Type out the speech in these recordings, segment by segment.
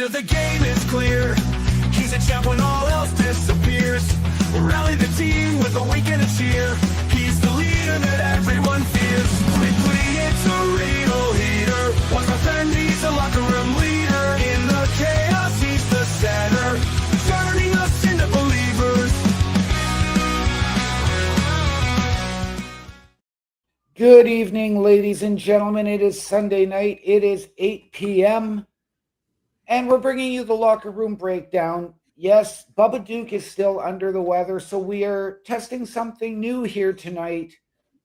of the game is clear. He's a champ when all else disappears. Rally the team with a wink and a cheer. He's the leader that everyone fears. Quickly, it's a real heater. Once my friend, he's a locker room leader. In the chaos, he's the center, turning us into believers. Good evening, ladies and gentlemen. It is Sunday night. It is 8 p.m. And we're bringing you the Locker Room Breakdown. Yes, Bubba Duke is still under the weather, so we are testing something new here tonight.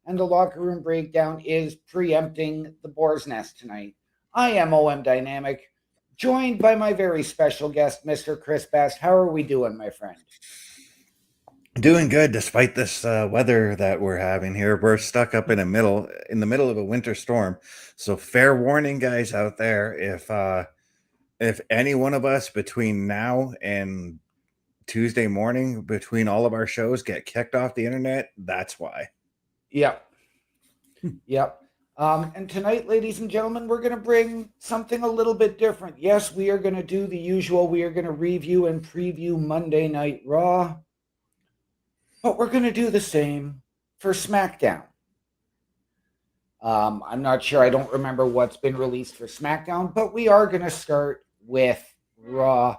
And the Locker Room Breakdown is preempting the Boar's Nest tonight. I am OM Dynamic, joined by my very special guest, Mr. Chris Best. How are we doing, my friend? Doing good despite this weather that we're having here. We're stuck up in the middle of a winter storm. So fair warning, guys out there, if any one of us between now and Tuesday morning, between all of our shows, get kicked off the internet, that's why. Yep. And tonight, ladies and gentlemen, we're going to bring something a little bit different. Yes, we are going to do the usual. We are going to review and preview Monday Night Raw. But we're going to do the same for SmackDown. I'm not sure. I don't remember what's been released for SmackDown, but we are going to start with Raw.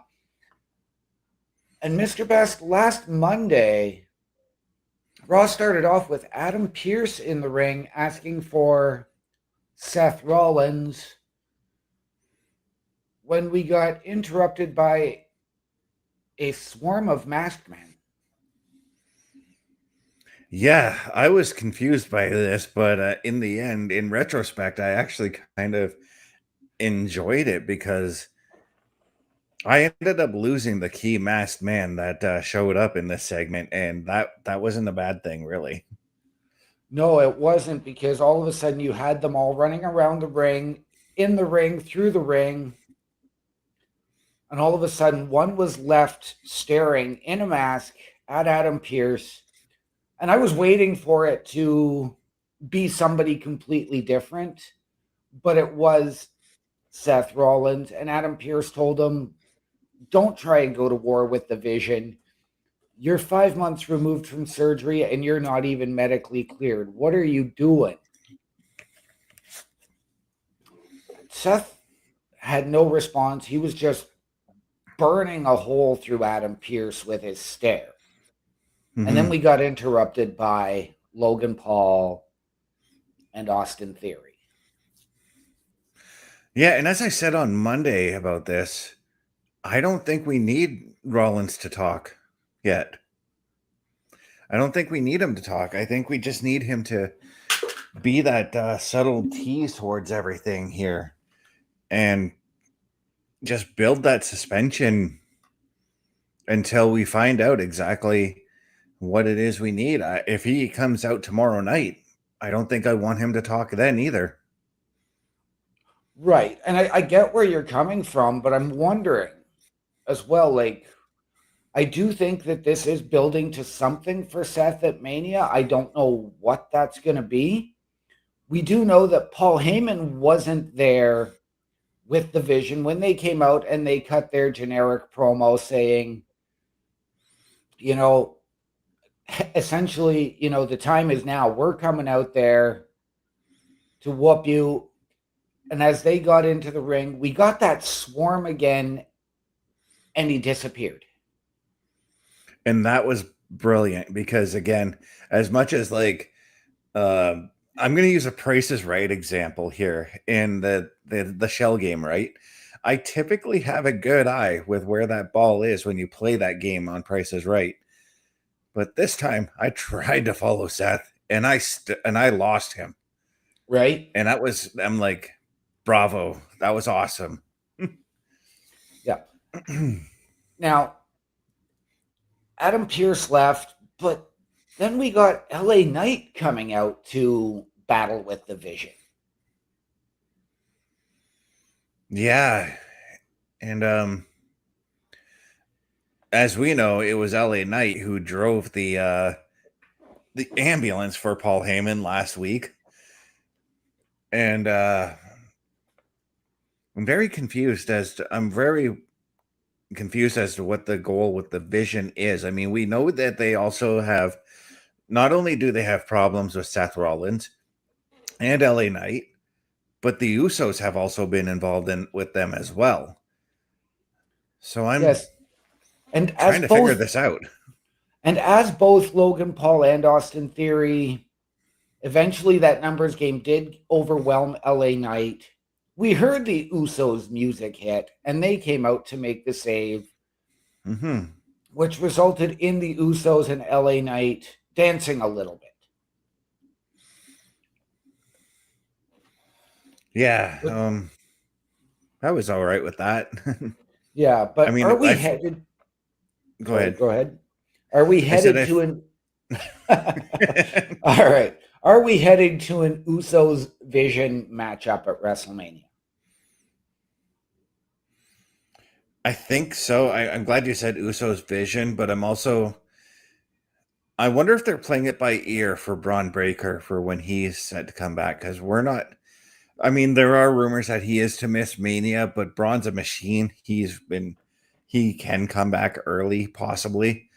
And Mr. Best, last Monday, Raw started off with Adam Pearce in the ring asking for Seth Rollins when we got interrupted by a swarm of masked men. Yeah, I was confused by this, but in the end, in retrospect, I actually kind of enjoyed it because I ended up losing the key masked man that showed up in this segment, and that wasn't a bad thing, really. No, it wasn't, because all of a sudden you had them all running around the ring, in the ring, through the ring, and all of a sudden one was left staring in a mask at Adam Pearce. And I was waiting for it to be somebody completely different, but it was Seth Rollins. And Adam Pearce told him, don't try and go to war with the Vision. You're 5 months removed from surgery and you're not even medically cleared. What are you doing? Seth had no response. He was just burning a hole through Adam Pearce with his stare. And then we got interrupted by Logan Paul and Austin Theory. Yeah, and as I said on Monday about this, I don't think we need Rollins to talk yet. I don't think we need him to talk. I think we just need him to be that subtle tease towards everything here and just build that suspension until we find out exactly what it is we need. If he comes out tomorrow night, I don't think I want him to talk then either. Right. And I get where you're coming from, but I'm wondering as well, like, I do think that this is building to something for Seth at Mania. I don't know what that's going to be. We do know that Paul Heyman wasn't there with the Vision when they came out and they cut their generic promo saying, essentially, the time is now. We're coming out there to whoop you. And as they got into the ring, we got that swarm again, and he disappeared. And that was brilliant because, again, as much as I'm going to use a Price is Right example here in the shell game, right? I typically have a good eye with where that ball is when you play that game on Price is Right. But this time I tried to follow Seth and I lost him. Right. And I'm like, bravo. That was awesome. Yeah. Now, Adam Pearce left, but then we got LA Knight coming out to battle with the Vision. Yeah. And as we know, it was LA Knight who drove the ambulance for Paul Heyman last week. And I'm very confused I'm very confused as to what the goal with the Vision is. I mean, we know that they also have, not only do they have problems with Seth Rollins and LA Knight, but the Usos have also been involved in with them as well. So I'm Yes. And as trying to figure both this out. and as both Logan Paul and Austin Theory, eventually that numbers game did overwhelm LA Knight. We heard the Usos music hit, and they came out to make the save, Mm-hmm. which resulted in the Usos and LA Knight dancing a little bit. Yeah, I was all right with that. Yeah, but I mean, are we I've- headed? Go Sorry, ahead. Go ahead. Are we I said headed to an? All right. Are we heading to an Usos Vision matchup at WrestleMania? I think so. I'm glad you said Uso's Vision, but I wonder if they're playing it by ear for Braun Breaker for when he's set to come back, because we're not. I mean, there are rumors that he is to miss Mania, but Braun's a machine. He can come back early, possibly.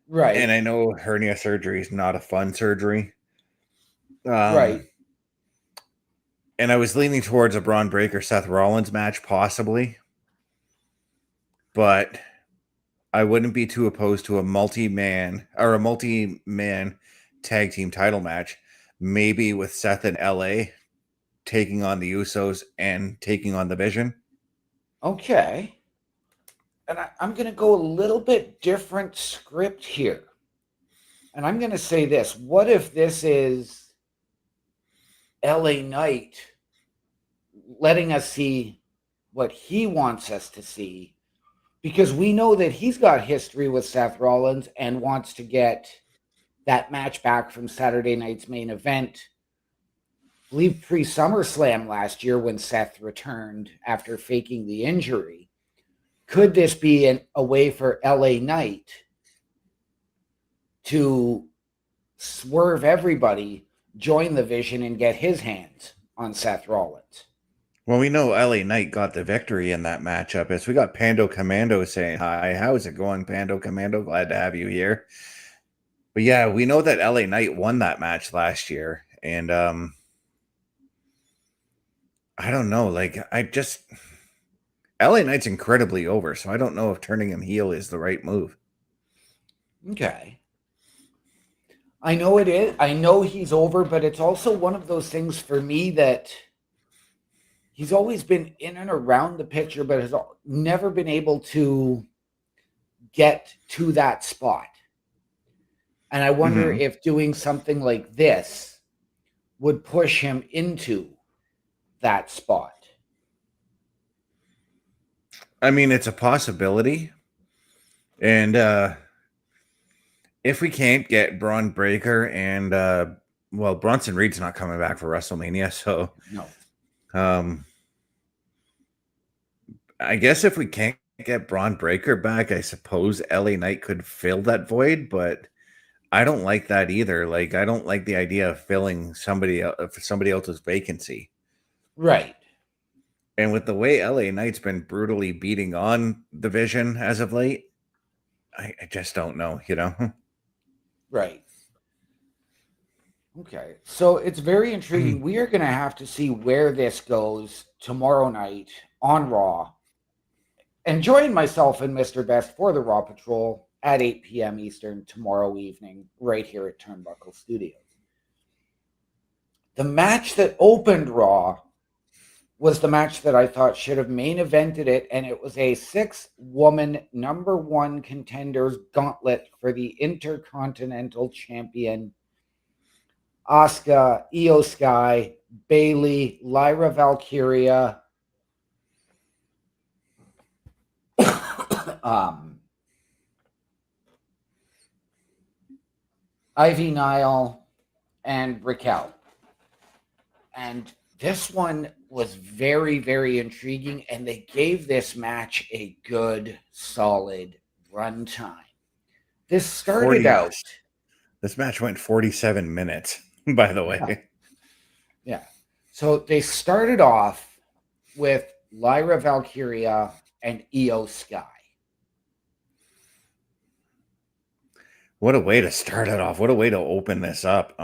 Right. And I know hernia surgery is not a fun surgery. Right. And I was leaning towards a Braun Breaker Seth Rollins match, possibly. But I wouldn't be too opposed to a multi-man tag team title match, maybe with Seth and LA taking on the Usos and taking on the Vision. Okay. And I'm going to go a little bit different script here. And I'm going to say this. What if this is LA Knight letting us see what he wants us to see? Because we know that he's got history with Seth Rollins and wants to get that match back from Saturday night's main event. I believe pre-SummerSlam last year when Seth returned after faking the injury. Could this be a way for LA Knight to swerve everybody, join the Vision, and get his hands on Seth Rollins? Well, we know LA Knight got the victory in that matchup. As we got Pando Commando saying, "Hi, how's it going, Pando Commando? Glad to have you here." But yeah, we know that LA Knight won that match last year. And I don't know. Like, LA Knight's incredibly over, so I don't know if turning him heel is the right move. Okay. I know it is. I know he's over, but it's also one of those things for me that he's always been in and around the picture, but has never been able to get to that spot. And I wonder if doing something like this would push him into that spot. I mean, it's a possibility. And if we can't get Braun Breaker and well, Bronson Reed's not coming back for WrestleMania, so No. I guess if we can't get Braun Breaker back, I suppose LA Knight could fill that void, but I don't like that either. Like, I don't like the idea of filling somebody else's vacancy. Right. And with the way LA Knight's been brutally beating on the Vision as of late, I just don't know, you know? Right. Okay. So it's very intriguing. We are going to have to see where this goes tomorrow night on Raw. And join myself and Mr. Best for the Raw Patrol at 8 p.m. Eastern tomorrow evening, right here at Turnbuckle Studios. The match that opened Raw was the match that I thought should have main evented it, and it was a 6-woman number one contenders gauntlet for the Intercontinental Champion Asuka, Io Sky, Bayley, Lyra Valkyria, Ivy Nile, and Raquel. And this one was very, very intriguing, and they gave this match a good, solid run time. This started out. This match went 47 minutes, by the way. Yeah. So they started off with Lyra Valkyria and Io Sky. What a way to start it off. What a way to open this up.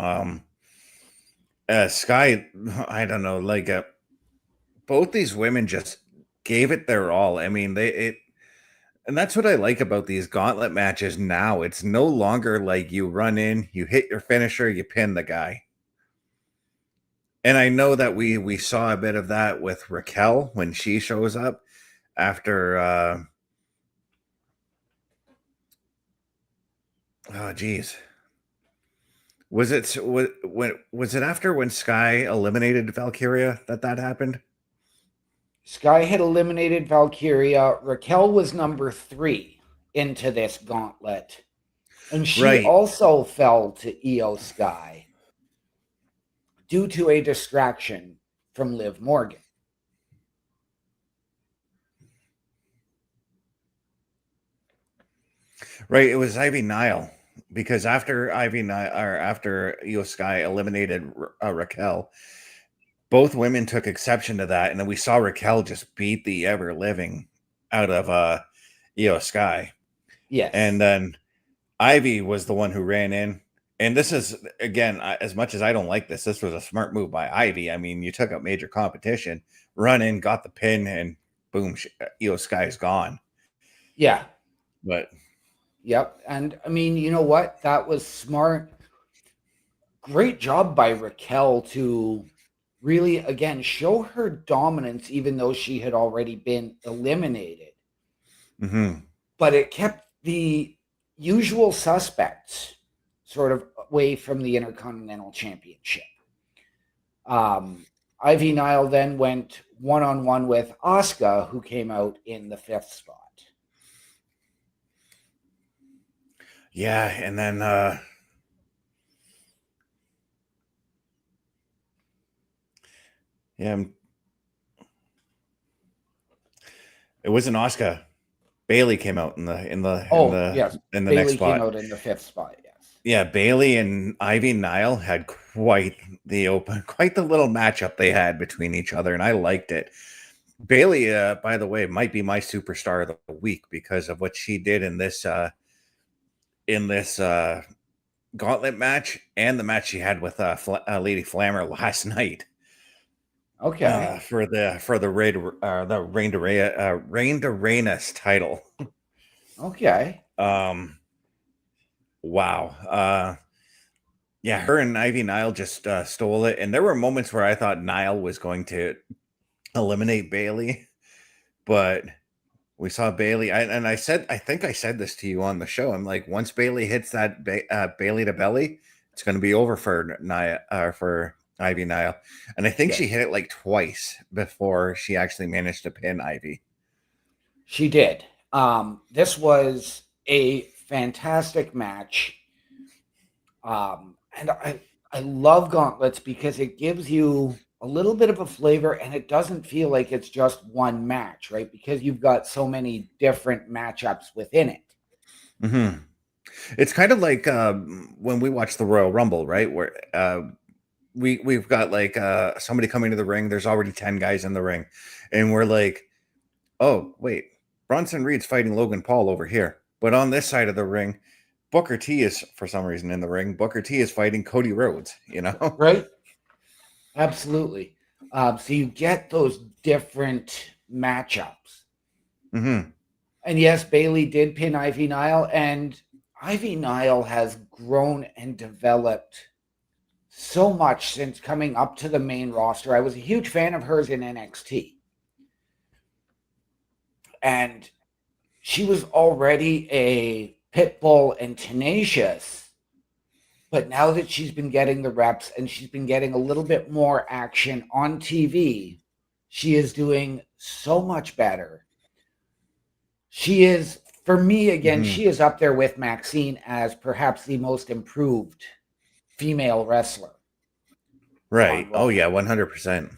Sky, I don't know, like both these women just gave it their all. I mean, and that's what I like about these gauntlet matches now. It's no longer like you run in, you hit your finisher, you pin the guy. And I know that we saw a bit of that with Raquel when she shows up after oh geez. Was it after when Sky eliminated Valkyria that happened? Sky had eliminated Valkyria. Raquel was number 3 into this gauntlet. And she Right. also fell to Io Sky due to a distraction from Liv Morgan. Right, it was Ivy Nile because after Ivy Nile or after Io Sky eliminated Raquel, both women took exception to that, and then we saw Raquel just beat the ever living out of Io Sky, Yes. and then Ivy was the one who ran in. And this is again, as much as I don't like this, this was a smart move by Ivy. I mean, you took up major competition, run in, got the pin, and boom, Io Sky is gone. Yeah. But Yep. And I mean, you know what? That was smart. Great job by Raquel to really, again, show her dominance, even though she had already been eliminated. mhm. But it kept the usual suspects sort of away from the Intercontinental Championship. Ivy Nile then went one-on-one with Asuka, who came out in the 5th spot. Yeah, and then yeah, it wasn't Asuka. Bailey came out in the Yes, in the Bailey next came spot. out in the 5th spot. Yes. Yeah, Bailey and Ivy Nile had quite the little matchup they had between each other, and I liked it. Bailey, by the way, might be my superstar of the week because of what she did in this gauntlet match and the match she had with Lady Flammer last night. Okay. For the Reign to Reign-us title. Okay. Wow. Yeah, her and Ivy Nile just stole it, and there were moments where I thought Nile was going to eliminate Bailey, but we saw Bailey. I think I said this to you on the show. I'm like, once Bailey hits that Bailey to belly, it's going to be over for for Ivy Nile, and I think she hit it like twice before she actually managed to pin Ivy. She did. This was a fantastic match. And I love gauntlets because it gives you a little bit of a flavor and it doesn't feel like it's just one match, right? Because you've got so many different matchups within it. Mm-hmm. It's kind of like when we watch the Royal Rumble, right? Where we've got like somebody coming to the ring. There's already 10 guys in the ring, and we're like, oh wait, Bronson Reed's fighting Logan Paul over here, but on this side of the ring, Booker T is for some reason in the ring. Booker T is fighting Cody Rhodes. You know, right? Absolutely. So you get those different matchups. Mm-hmm. And yes, Bailey did pin Ivy Nile, and Ivy Nile has grown and developed so much since coming up to the main roster. I was a huge fan of hers in NXT. And she was already a pit bull and tenacious. But now that she's been getting the reps and she's been getting a little bit more action on TV, she is doing so much better. She is, for me, again, she is up there with Maxine as perhaps the most improved female wrestler. Right. Oh, yeah, 100%.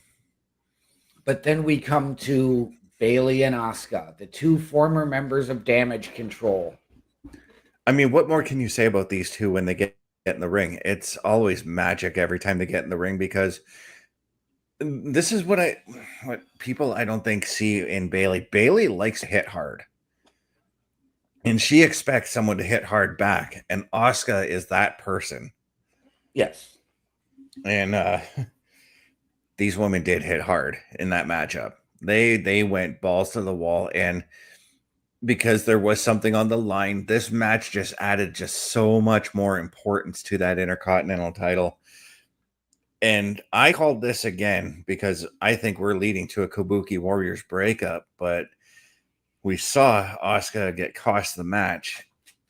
But then we come to Bailey and Asuka, the two former members of Damage Control. I mean, what more can you say about these two when they get in the ring? It's always magic every time they get in the ring, because this is what people I don't think see in Bailey. Bailey likes to hit hard. And she expects someone to hit hard back, and Asuka is that person. Yes. And these women did hit hard in that matchup. They went balls to the wall, and because there was something on the line, this match just added just so much more importance to that Intercontinental title. And I called this again because I think we're leading to a Kabuki Warriors breakup, but we saw Asuka get cost the match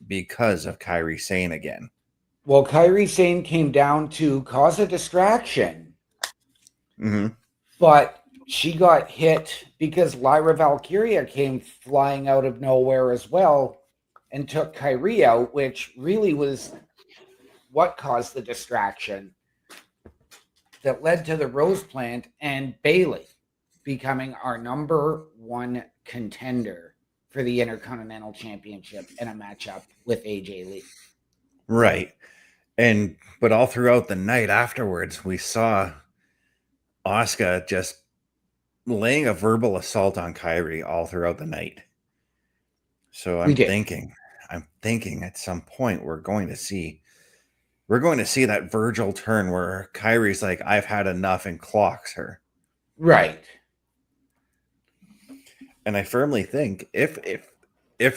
because of Kairi Sane again. Well, Kairi Sane came down to cause a distraction, but she got hit because Lyra Valkyria came flying out of nowhere as well and took Kairi out, which really was what caused the distraction that led to the Rose Plant and Bayley becoming our number one contender for the Intercontinental Championship in a matchup with AJ Lee. Right. But all throughout the night afterwards, we saw Asuka just laying a verbal assault on Kairi all throughout the night. So I'm thinking at some point we're going to see that Virgil turn where Kairi's like, I've had enough, and clocks her. Right. And I firmly think if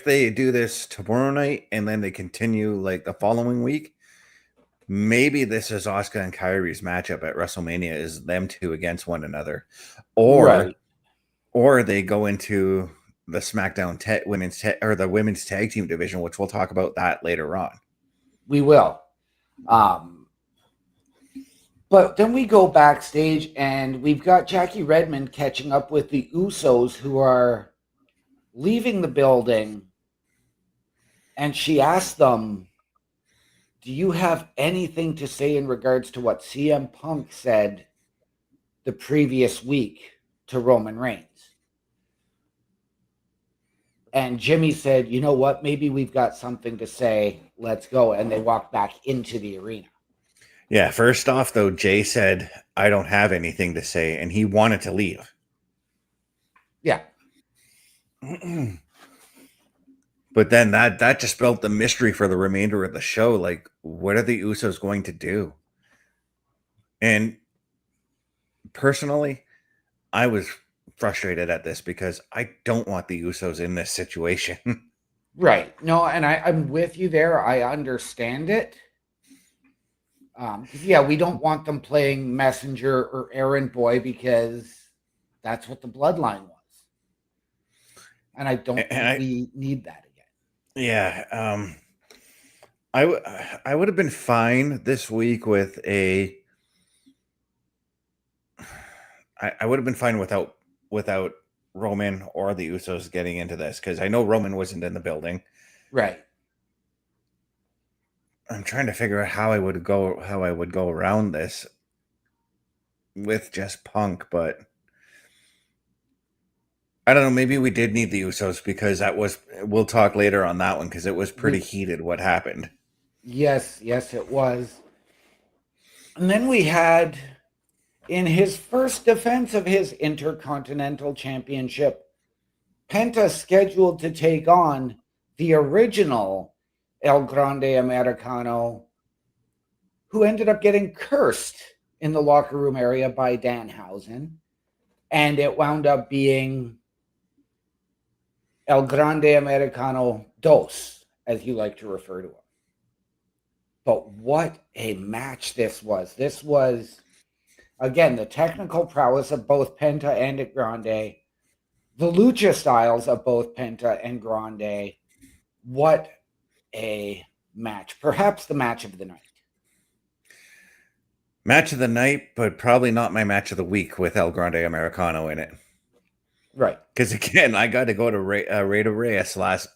they do this tomorrow night and then they continue like the following week, maybe this is Asuka and Kairi's matchup at WrestleMania, is them two against one another, or they go into the SmackDown the women's tag team division, which we'll talk about that later on. We will. But then we go backstage and we've got Jackie Redmond catching up with the Usos, who are leaving the building. And she asked them, do you have anything to say in regards to what CM Punk said the previous week to Roman Reigns? And Jimmy said, you know what? Maybe we've got something to say. Let's go. And they walked back into the arena. Yeah, first off, though, Jay said, I don't have anything to say, and he wanted to leave. Yeah. But then that just built the mystery for the remainder of the show. Like, what are the Usos going to do? And personally, I was frustrated at this because I don't want the Usos in this situation. Right. No, and I'm with you there. I understand it. Yeah, we don't want them playing messenger or errand boy because that's what the bloodline was. And I don't think we need that again. Yeah. I would have been fine this week with I would have been fine without Roman or the Usos getting into this, because I know Roman wasn't in the building. Right. I'm trying to figure out how I would go around this with just Punk, but I don't know. Maybe we did need the Usos because we'll talk later on that one, because it was pretty heated what happened. Yes, it was. And then we had, in his first defense of his Intercontinental Championship, Penta scheduled to take on the original El Grande Americano, who ended up getting cursed in the locker room area by Danhausen. And it wound up being El Grande Americano Dos, as you like to refer to him. But what a match this was. This was, again, the technical prowess of both Penta and Grande, the lucha styles of both Penta and Grande. What a match. Perhaps the match of the night. Match of the night, but probably not my match of the week with El Grande Americano in it. Right. Because again, I got to go to Rey Reyes last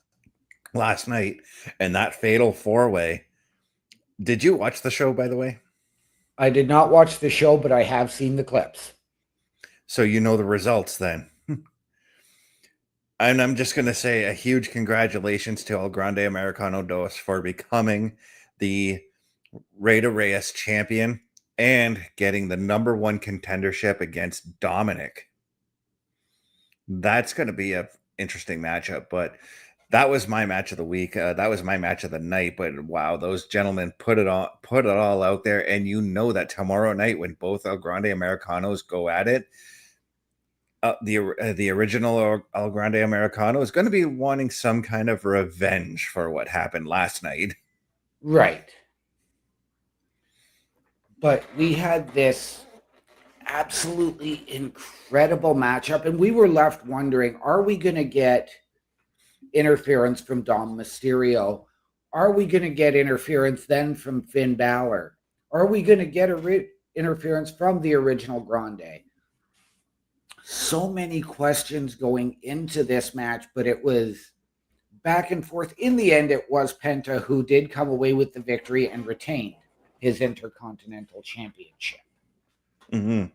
night, and that fatal 4-way. Did you watch the show, by the way? I did not watch the show, but I have seen the clips. So you know the results then. And I'm just going to say a huge congratulations to El Grande Americano Dos for becoming the Rey Reyes champion and getting the number one contendership against Dominic. That's going to be an interesting matchup. But that was my match of the week. That was my match of the night. But wow, those gentlemen put it all out there, and you know that tomorrow night when both El Grande Americanos go at it, the original El Grande Americano is going to be wanting some kind of revenge for what happened last night. Right. But we had this absolutely incredible matchup, and we were left wondering, are we going to get interference from Dom Mysterio? Are we going to get interference then from Finn Balor? Are we going to get interference from the original Grande? So many questions going into this match, but it was back and forth. In the end, it was Penta who did come away with the victory and retained his Intercontinental Championship. Mm-hmm.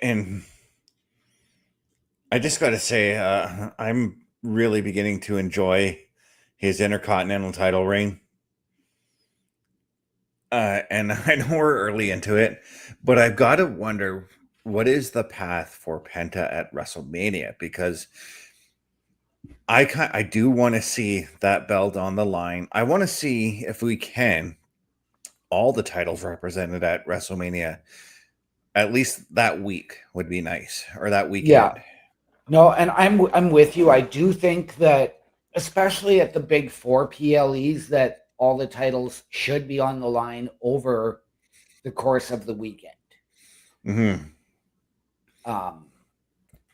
And I just got to say, I'm really beginning to enjoy his Intercontinental title reign. And I know we're early into it, but I've got to wonder, what is the path for Penta at WrestleMania? Because I do want to see that belt on the line. I want to see, if we can, all the titles represented at WrestleMania. At least that week would be nice, or that weekend. Yeah. No, and I'm with you. I do think that, especially at the big four PLEs, that all the titles should be on the line over the course of the weekend. Mm-hmm.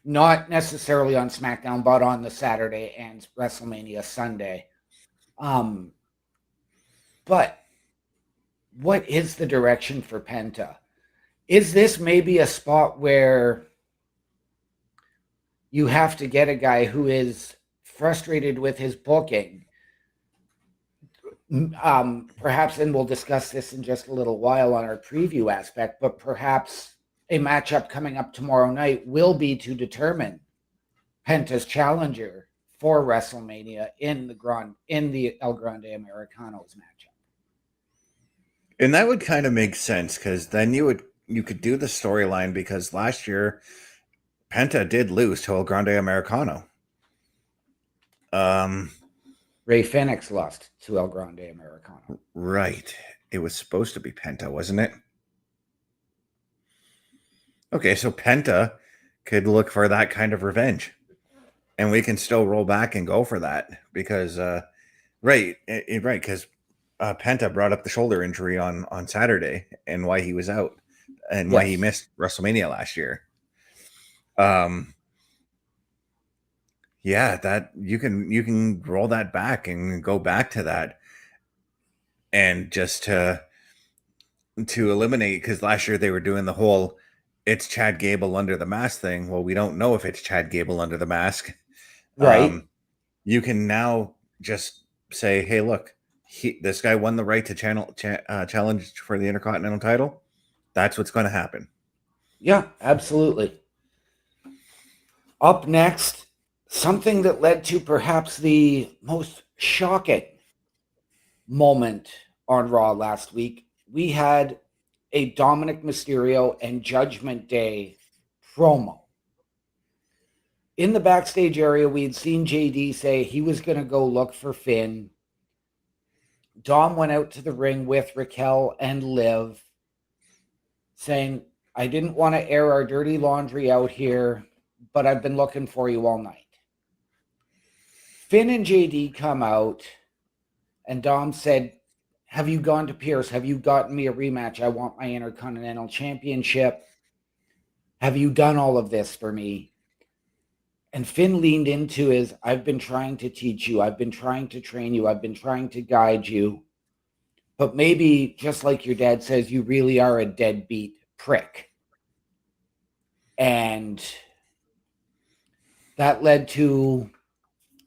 Not necessarily on SmackDown, but on the Saturday and WrestleMania Sunday. But what is the direction for Penta? Is this maybe a spot where you have to get a guy who is frustrated with his booking? Perhaps, and we'll discuss this in just a little while on our preview aspect, but perhaps a matchup coming up tomorrow night will be to determine Penta's challenger for WrestleMania in the El Grande Americanos matchup. And that would kind of make sense, because then you could do the storyline, because last year Penta did lose to El Grande Americano. Rey Fenix lost to El Grande Americano. Right. It was supposed to be Penta, wasn't it? Okay, so Penta could look for that kind of revenge, and we can still roll back and go for that, because right, because Penta brought up the shoulder injury on Saturday, and why he was out, and why he missed WrestleMania last year. Yeah, that you can roll that back and go back to that, and just to eliminate, because last year they were doing the whole "it's Chad Gable under the mask" thing. Well, we don't know if it's Chad Gable under the mask. Right. You can now just say, hey, look, this guy won the right to challenge for the Intercontinental title. That's what's going to happen. Yeah, absolutely. Up next, something that led to perhaps the most shocking moment on Raw last week. We had a Dominic Mysterio and Judgment Day promo. In the backstage area, we'd seen JD say he was going to go look for Finn. Dom went out to the ring with Raquel and Liv, saying, I didn't want to air our dirty laundry out here, but I've been looking for you all night. Finn and JD come out, and Dom said, have you gone to Pierce? Have you gotten me a rematch? I want my Intercontinental Championship. Have you done all of this for me? And Finn leaned into his, I've been trying to teach you. I've been trying to train you. I've been trying to guide you. But maybe, just like your dad says, you really are a deadbeat prick. And that led to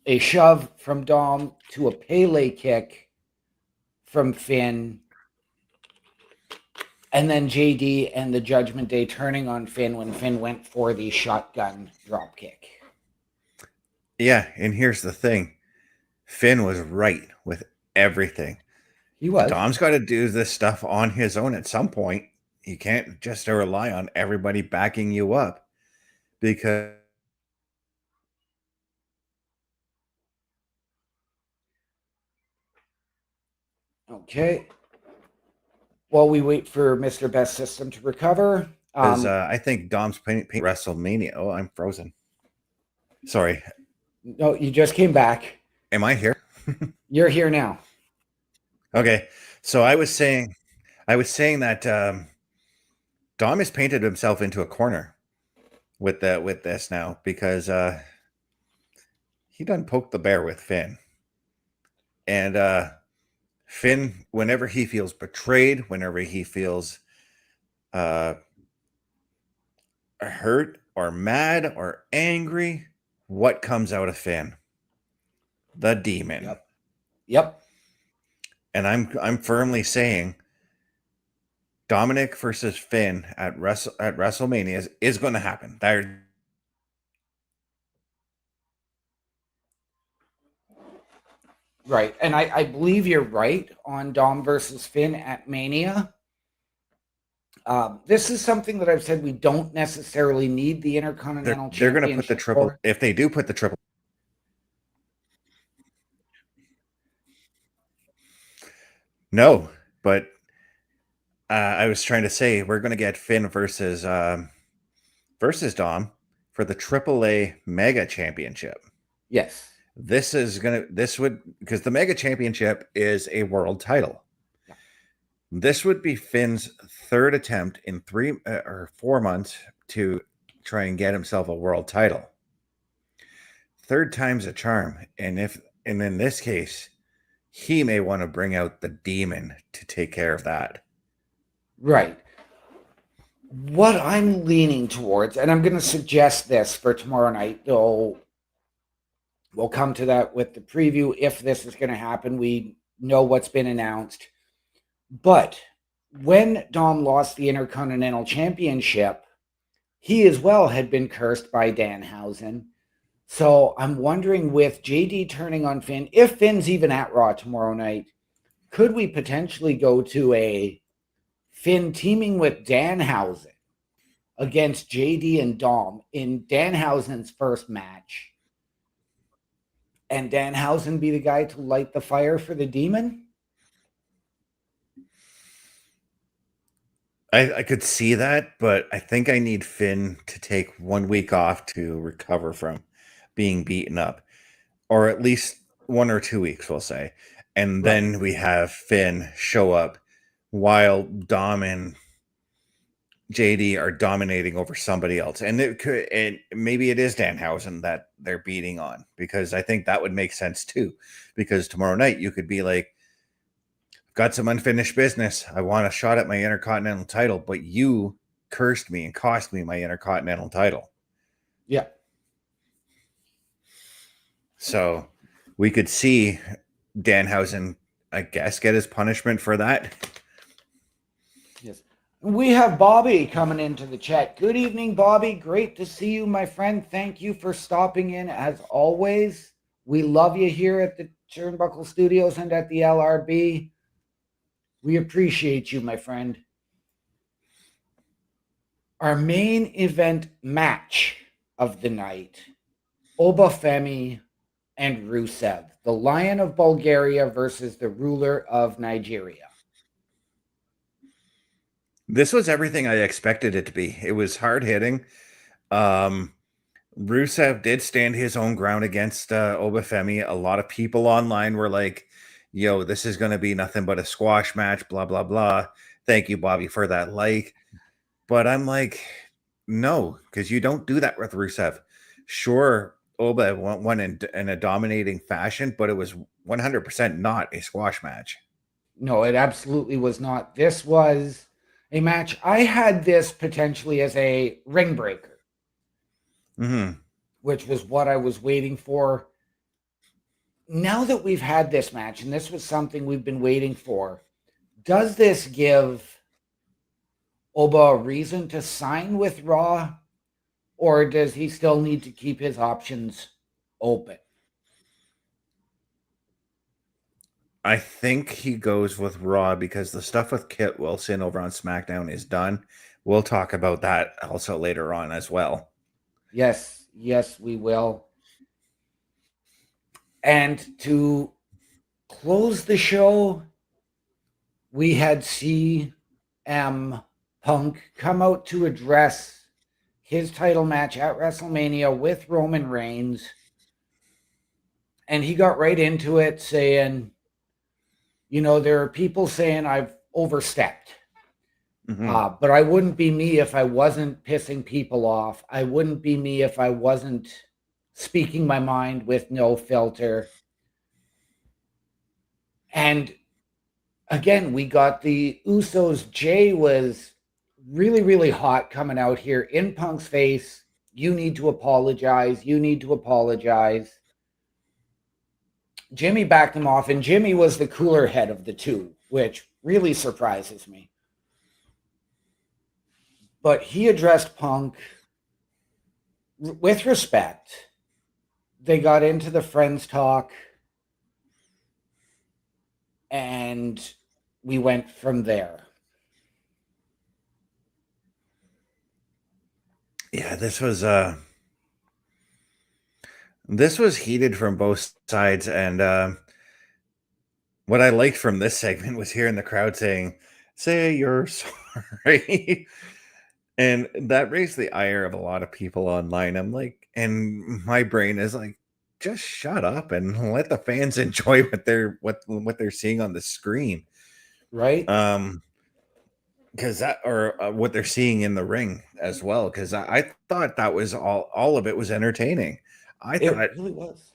a shove from Dom to a Pele kick from Finn, and then JD and the Judgment Day turning on Finn when Finn went for the shotgun dropkick. Yeah, and here's the thing. Finn was right with everything. He was. Dom's got to do this stuff on his own at some point. You can't just rely on everybody backing you up, because Okay. While we wait for Mr. Best System to recover. Because I think Dom's paint WrestleMania. Oh, I'm frozen. Sorry. No, you just came back. Am I here? You're here now. Okay. So I was saying that Dom has painted himself into a corner with this now because he done poked the bear with Finn. And Finn, whenever he feels betrayed, whenever he feels hurt or mad or angry, what comes out of Finn? The demon. Yep. And I'm firmly saying Dominic versus Finn at WrestleMania is going to happen. Right. And I believe you're right on Dom versus Finn at Mania. This is something that I've said we don't necessarily need the Intercontinental They're going to put the triple. for. If they do put the triple. No, but I was trying to say we're going to get Finn versus Dom for the AAA Mega Championship. Yes. This would because the Mega Championship is a world title. Yeah. This would be Finn's third attempt in 3 or 4 months to try and get himself a world title. Third time's a charm, and in this case, he may want to bring out the demon to take care of that. Right. What I'm leaning towards, and I'm going to suggest this for tomorrow night, though we'll come to that with the preview if this is going to happen. We know what's been announced. But when Dom lost the Intercontinental Championship, he as well had been cursed by Danhausen. So I'm wondering, with JD turning on Finn, if Finn's even at Raw tomorrow night, could we potentially go to a Finn teaming with Danhausen against JD and Dom in Danhausen's first match? And Danhausen be the guy to light the fire for the demon? I could see that, but I think I need Finn to take 1 week off to recover from being beaten up, or at least 1 or 2 weeks, we'll say. And then we have Finn show up while Dom and JD are dominating over somebody else. And maybe it is Danhausen that they're beating on, because I think that would make sense too. Because tomorrow night you could be like, got some unfinished business. I want a shot at my Intercontinental title, but you cursed me and cost me my Intercontinental title. Yeah. So we could see Danhausen, I guess, get his punishment for that. Yes. We have Bobby coming into the chat. Good evening, Bobby. Great to see you, my friend. Thank you for stopping in as always. We love you here at the Turnbuckle Studios and at the LRB. We appreciate you, my friend. Our main event match of the night, Obafemi and Rusev, the Lion of Bulgaria versus the ruler of Nigeria. This was everything I expected it to be. It was hard hitting. Rusev did stand his own ground against Obafemi. A lot of people online were like, yo, this is going to be nothing but a squash match, blah, blah, blah. Thank you, Bobby, for that like. But I'm like, no, because you don't do that with Rusev. Sure, Oba won in a dominating fashion, but it was 100% not a squash match. No, it absolutely was not. This was a match. I had this potentially as a ring breaker, which was what I was waiting for. Now that we've had this match, and this was something we've been waiting for, does this give Oba a reason to sign with Raw, or does he still need to keep his options open? I think he goes with Raw because the stuff with Kit Wilson over on SmackDown is done. We'll talk about that also later on as well. Yes, we will. And to close the show, we had CM Punk come out to address his title match at WrestleMania with Roman Reigns. And he got right into it saying, you know, there are people saying I've overstepped. But I wouldn't be me if I wasn't pissing people off. I wouldn't be me if I wasn't speaking my mind with no filter. And again, we got the Usos. Jay was really, really hot coming out here in Punk's face. You need to apologize. You need to apologize. Jimmy backed him off, and Jimmy was the cooler head of the two, which really surprises me. But he addressed Punk with respect. They got into the friends talk, and we went from there. Yeah, this was heated from both sides, and what I liked from this segment was hearing the crowd saying, "Say you're sorry." And that raised the ire of a lot of people online. I'm like, and my brain is like, just shut up and let the fans enjoy what they're seeing on the screen. Right? Because that, or what they're seeing in the ring as well. Because I thought that was all of it was entertaining. I thought it really was.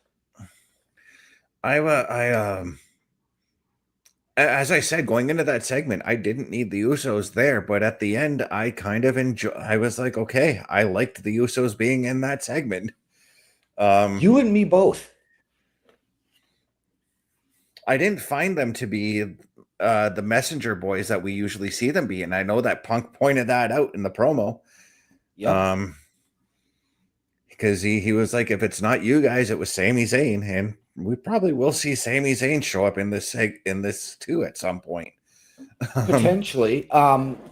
As I said, going into that segment, I didn't need the Usos there, but at the end, I kind of I was like, okay, I liked the Usos being in that segment. You and me both. I didn't find them to be the messenger boys that we usually see them be, and I know that Punk pointed that out in the promo. Yeah. Because he was like, if it's not you guys, it was Sami Zayn, and we probably will see Sami Zayn show up in this too at some point. Potentially.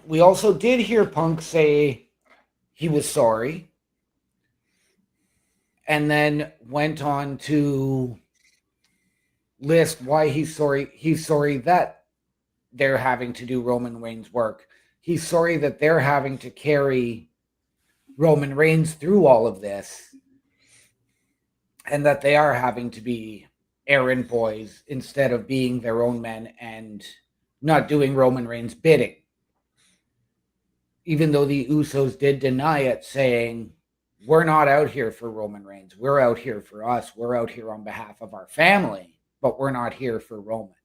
We also did hear Punk say he was sorry, and then went on to list why he's sorry. He's sorry that they're having to do Roman Reigns' work. He's sorry that they're having to carry Roman Reigns through all of this, and that they are having to be errand boys instead of being their own men and not doing Roman Reigns' bidding. Even though the Usos did deny it, saying, we're not out here for Roman Reigns. We're out here for us. We're out here on behalf of our family, but we're not here for Roman.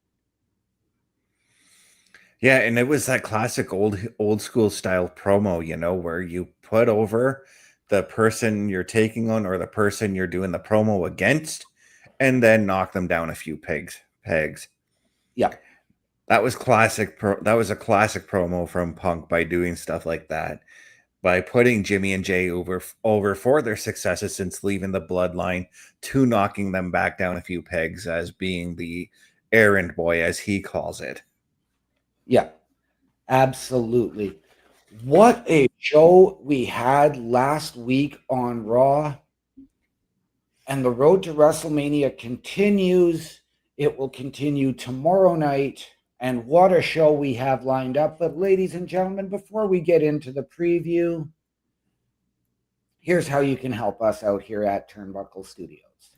Yeah, and it was that classic old school style promo, you know, where you put over the person you're taking on or the person you're doing the promo against, and then knock them down a few pegs. Yeah. That was classic. That was a classic promo from Punk by doing stuff like that, by putting Jimmy and Jay over for their successes since leaving the bloodline, to knocking them back down a few pegs as being the errand boy, as he calls it. Yeah, absolutely. What a show we had last week on Raw. And the road to WrestleMania continues. It will continue tomorrow night. And what a show we have lined up. But ladies and gentlemen, before we get into the preview, here's how you can help us out here at Turnbuckle Studios.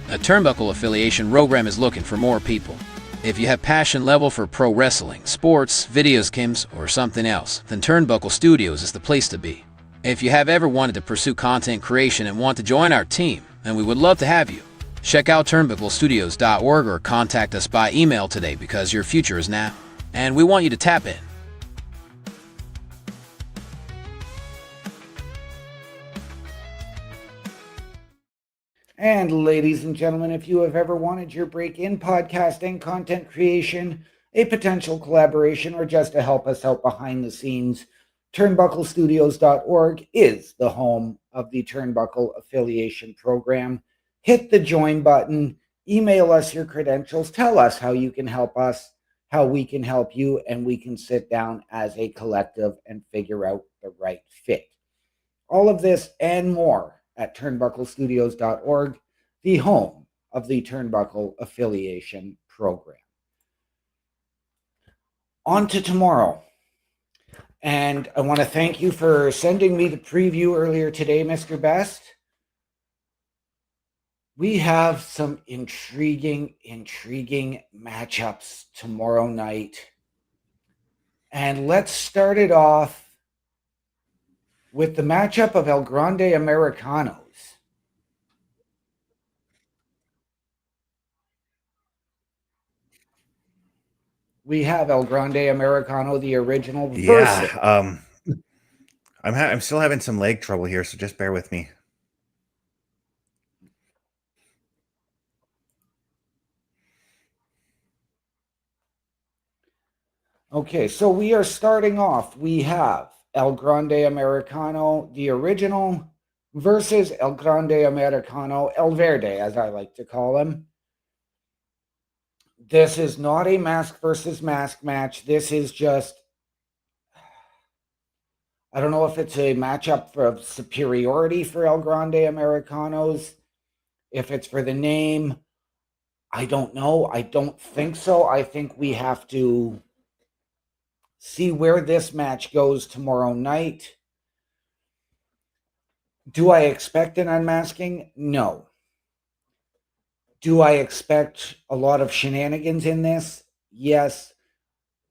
A Turnbuckle affiliation program is looking for more people. If you have passion level for pro wrestling, sports, video games, or something else, then Turnbuckle Studios is the place to be. If you have ever wanted to pursue content creation and want to join our team, then we would love to have you. Check out turnbucklestudios.org or contact us by email today, because your future is now, and we want you to tap in. And ladies and gentlemen, if you have ever wanted your break in podcasting, content creation, a potential collaboration, or just to help us out behind the scenes, turnbucklestudios.org is the home of the Turnbuckle Affiliation Program. Hit the join button, email us your credentials, tell us how you can help us, how we can help you, and we can sit down as a collective and figure out the right fit. All of this and more at turnbucklestudios.org, the home of the Turnbuckle Affiliation Program. On to tomorrow. And I want to thank you for sending me the preview earlier today, Mr. Best. We have some intriguing matchups tomorrow night. And let's start it off with the matchup of El Grande Americanos. We have El Grande Americano, the original versus. Yeah. I'm still having some leg trouble here, so just bear with me. Okay, so we are starting off. We have El Grande Americano, the original, versus El Grande Americano, El Verde, as I like to call him. This is not a mask versus mask match. This is just, I don't know if it's a matchup for superiority for El Grande Americanos, if it's for the name. I don't know. I don't think so. I think we have to see where this match goes tomorrow night. Do I expect an unmasking? No. Do I expect a lot of shenanigans in this? Yes.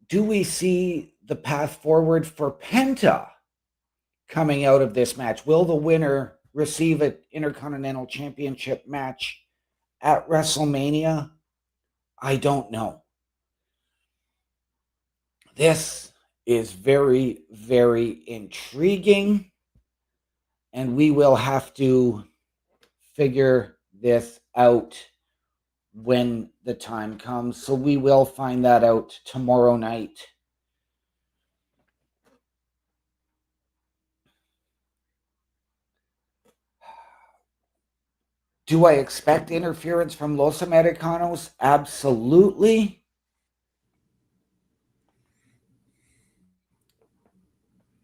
Do we see the path forward for Penta coming out of this match? Will the winner receive an Intercontinental Championship match at WrestleMania? I don't know. This is very, very intriguing, and we will have to figure this out when the time comes. So we will find that out tomorrow night. Do I expect interference from Los Americanos? Absolutely.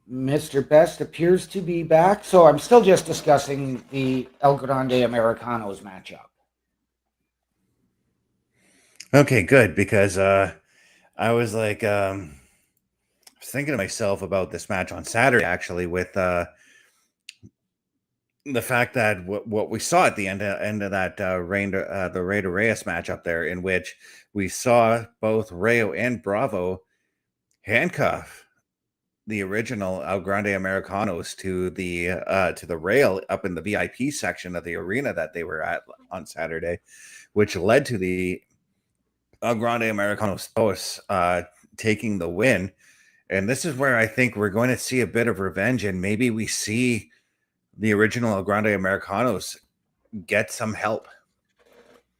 Mr. Best appears to be back, so I'm still just discussing the El Grande Americanos matchup. Okay, good, because I was like, I was thinking to myself about this match on Saturday, actually, with the fact that what we saw at the end of that the Rey de Reyes match up there, in which we saw both Rayo and Bravo handcuff the original El Grande Americanos to the rail up in the VIP section of the arena that they were at on Saturday, which led to the El Grande Americanos taking the win. And this is where I think we're going to see a bit of revenge, and maybe we see the original El Grande Americanos get some help.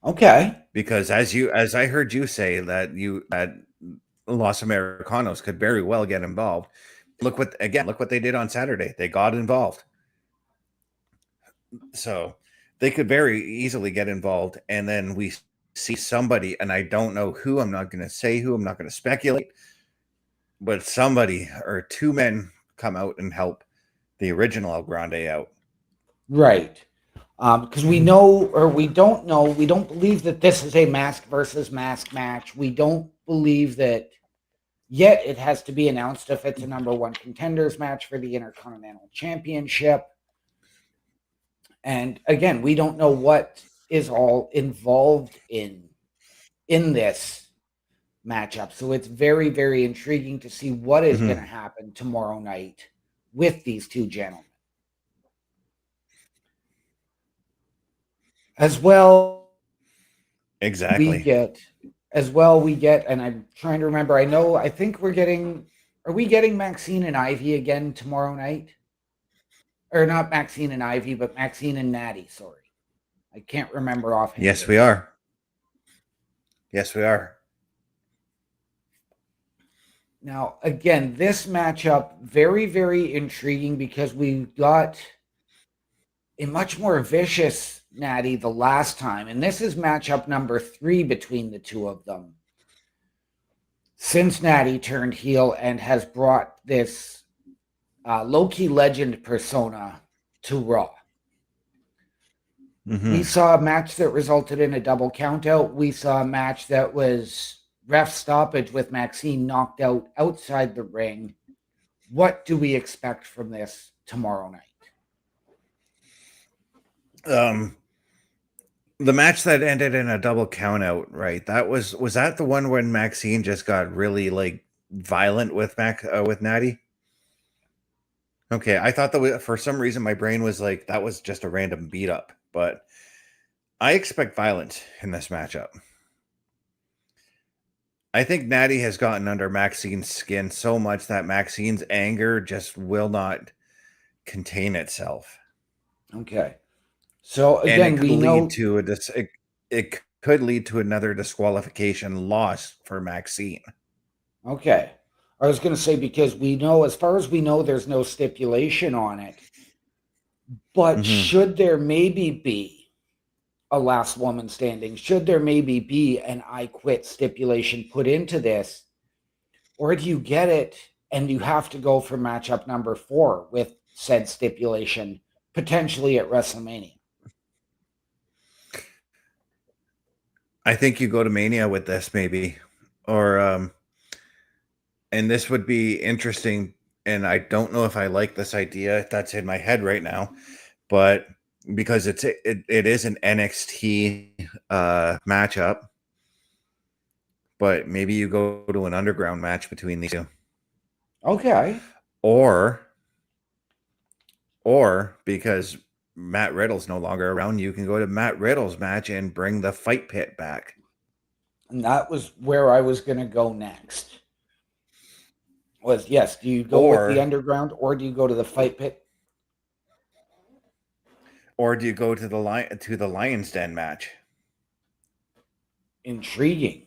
Okay. Because as I heard you say that Los Americanos could very well get involved. Look what they did on Saturday. They got involved. So they could very easily get involved. And then we see somebody, and I don't know who, I'm not going to say who, I'm not going to speculate, but somebody or two men come out and help the original El Grande out. Right. Because we know, or we don't know, we don't believe that this is a mask versus mask match. We don't believe that yet. It has to be announced if it's a number one contenders match for the Intercontinental Championship. And again, we don't know what is all involved in this matchup. So it's very, very intriguing to see what is going to happen tomorrow night with these two gentlemen. As well, exactly. We get, and I'm trying to remember, I think are we getting Maxine and Ivy again tomorrow night? Or not Maxine and Ivy, but Maxine and Natty, sorry. I can't remember offhand. Yes, we are. Yes, we are. Now, again, this matchup, very, very intriguing, because we got a much more vicious Natty the last time. And this is matchup number 3 between the two of them, since Natty turned heel and has brought this low-key legend persona to Raw. We saw a match that resulted in a double countout. We saw a match that was ref stoppage with Maxine knocked out outside the ring. What do we expect from this tomorrow night? The match that ended in a double count out, right? Was that the one when Maxine just got really like violent with Natty? Okay, I thought that for some reason my brain was like that was just a random beat up, but I expect violence in this matchup. I think Natty has gotten under Maxine's skin so much that Maxine's anger just will not contain itself. Okay. So again, we know it could lead to another disqualification loss for Maxine. Okay. I was going to say, because we know, as far as we know, there's no stipulation on it. But should there maybe be a last woman standing, should there maybe be an I quit stipulation put into this, or do you get it and you have to go for matchup number 4 with said stipulation, potentially at WrestleMania? I think you go to Mania with this, maybe, or and this would be interesting. And I don't know if I like this idea that's in my head right now, but because it is an NXT matchup, but maybe you go to an underground match between these two. Okay. Or because Matt Riddle's no longer around, you can go to Matt Riddle's match and bring the Fight Pit back. And that was where I was going to go next. Was, yes, do you go with the underground, or do you go to the Fight Pit? Or do you go to the Lion's Den match? Intriguing.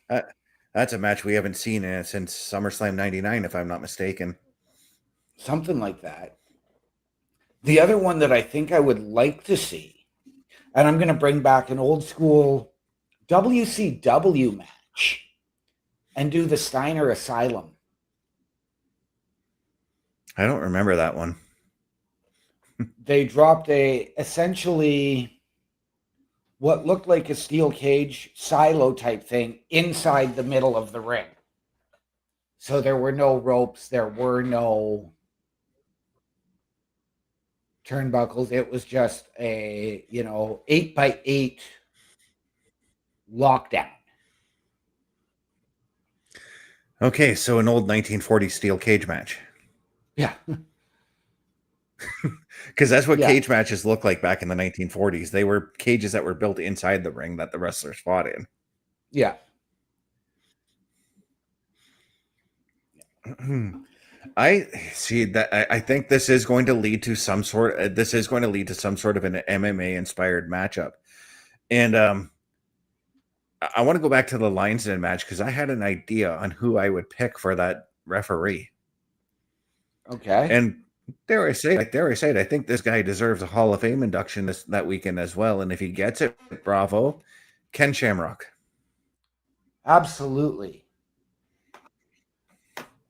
That's a match we haven't seen since SummerSlam 99, if I'm not mistaken. Something like that. The other one that I think I would like to see, and I'm going to bring back an old school WCW match and do the Steiner Asylum. I don't remember that one. They dropped essentially what looked like a steel cage silo type thing inside the middle of the ring. So there were no ropes, there were no turnbuckles. It was just a 8x8 lockdown. Okay, so an old 1940s steel cage match. Yeah. Because that's what cage matches look like back in the 1940s. They were cages that were built inside the ring that the wrestlers fought in. Yeah. I see that. I think this is going to lead to some sort of an MMA inspired matchup. And I want to go back to the Lions Den match because I had an idea on who I would pick for that referee. Okay. And dare I say it, I think this guy deserves a Hall of Fame induction that weekend as well. And if he gets it, bravo. Ken Shamrock. Absolutely.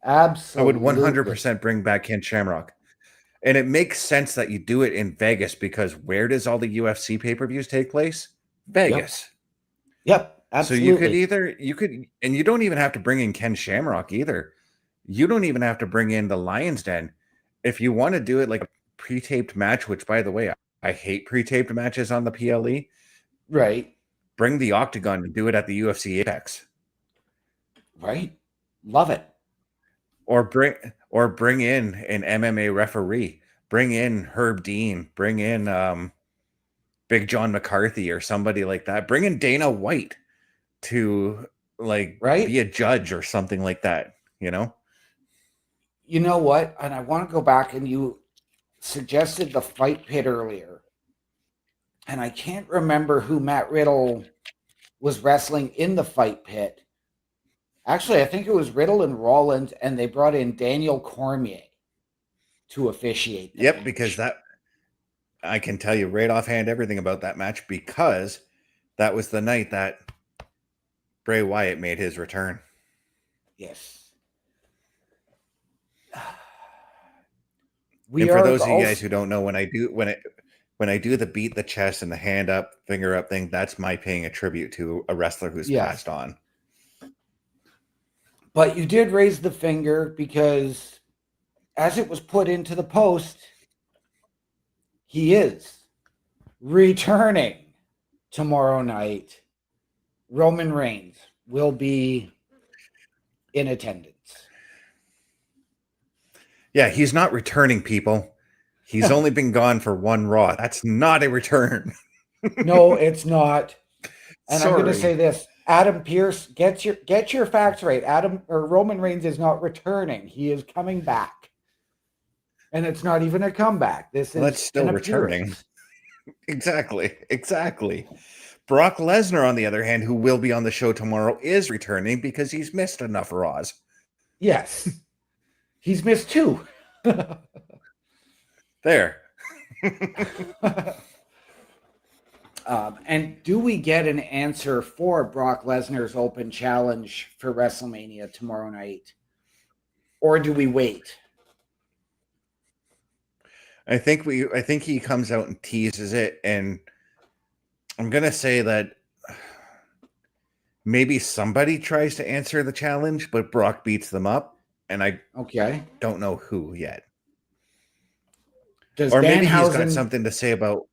Absolutely. I would 100% bring back Ken Shamrock. And it makes sense that you do it in Vegas because where does all the UFC pay-per-views take place? Vegas. Yep. Absolutely. So you could, and you don't even have to bring in Ken Shamrock either. You don't even have to bring in the Lion's Den. If you want to do it like a pre-taped match, which by the way, I hate pre-taped matches on the PLE. Right. Bring the Octagon and do it at the UFC Apex. Right. Love it. Or bring in an MMA referee. Bring in Herb Dean. Bring in Big John McCarthy or somebody like that. Bring in Dana White to be a judge or something like that, you know? You know what? And I want to go back, and you suggested the Fight Pit earlier. And I can't remember who Matt Riddle was wrestling in the Fight Pit. Actually, I think it was Riddle and Rollins, and they brought in Daniel Cormier to officiate. Yep, because I can tell you right offhand everything about that match because that was the night that Bray Wyatt made his return. Yes. And for those of you guys who don't know, when I do the beat the chest and the hand up, finger up thing, that's my paying a tribute to a wrestler who's passed on. But you did raise the finger because as it was put into the post, he is returning tomorrow night. Roman Reigns will be in attendance. Yeah, he's not returning, people. He's only been gone for one Raw. That's not a return. No, it's not. And I'm going to Sorry. say this: Adam Pearce, get your facts right. Roman Reigns is not returning; he is coming back, and it's not even a comeback. This is That's still an returning. appearance. Exactly. Brock Lesnar, on the other hand, who will be on the show tomorrow, is returning because he's missed enough Raws. Yes, he's missed 2. There. And do we get an answer for Brock Lesnar's open challenge for WrestleMania tomorrow night? Or do we wait? I think he comes out and teases it, and I'm gonna say that maybe somebody tries to answer the challenge, but Brock beats them up, and I Okay. don't know who yet. Does Or maybe he's got Danhausen- something to say about.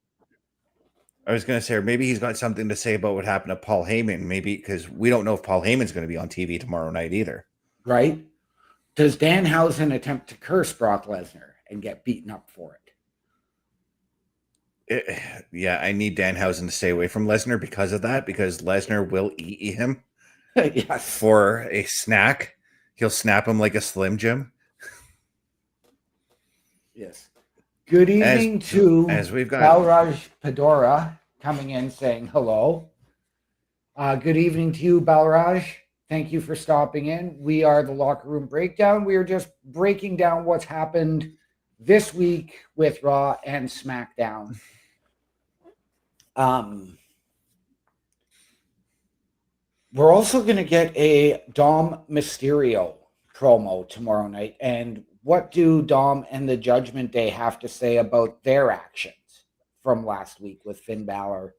I was going to say, or maybe he's got something to say about what happened to Paul Heyman. Maybe because we don't know if Paul Heyman's going to be on TV tomorrow night either. right? Does Danhausen attempt to curse Brock Lesnar and get beaten up for Yeah, I need Danhausen to stay away from Lesnar because of that. Because Lesnar will eat him it? Yes. for a snack. He'll snap him like a Slim Jim. Yes. Good evening as we've got Balraj Pedora coming in saying hello. Good evening to you, Balraj. Thank you for stopping in. We are the Locker Room Breakdown. We are just breaking down what's happened this week with Raw and SmackDown. We're also going to get a Dom Mysterio promo tomorrow night. And what do Dom and the Judgment Day have to say about their actions from last week with Finn Balor?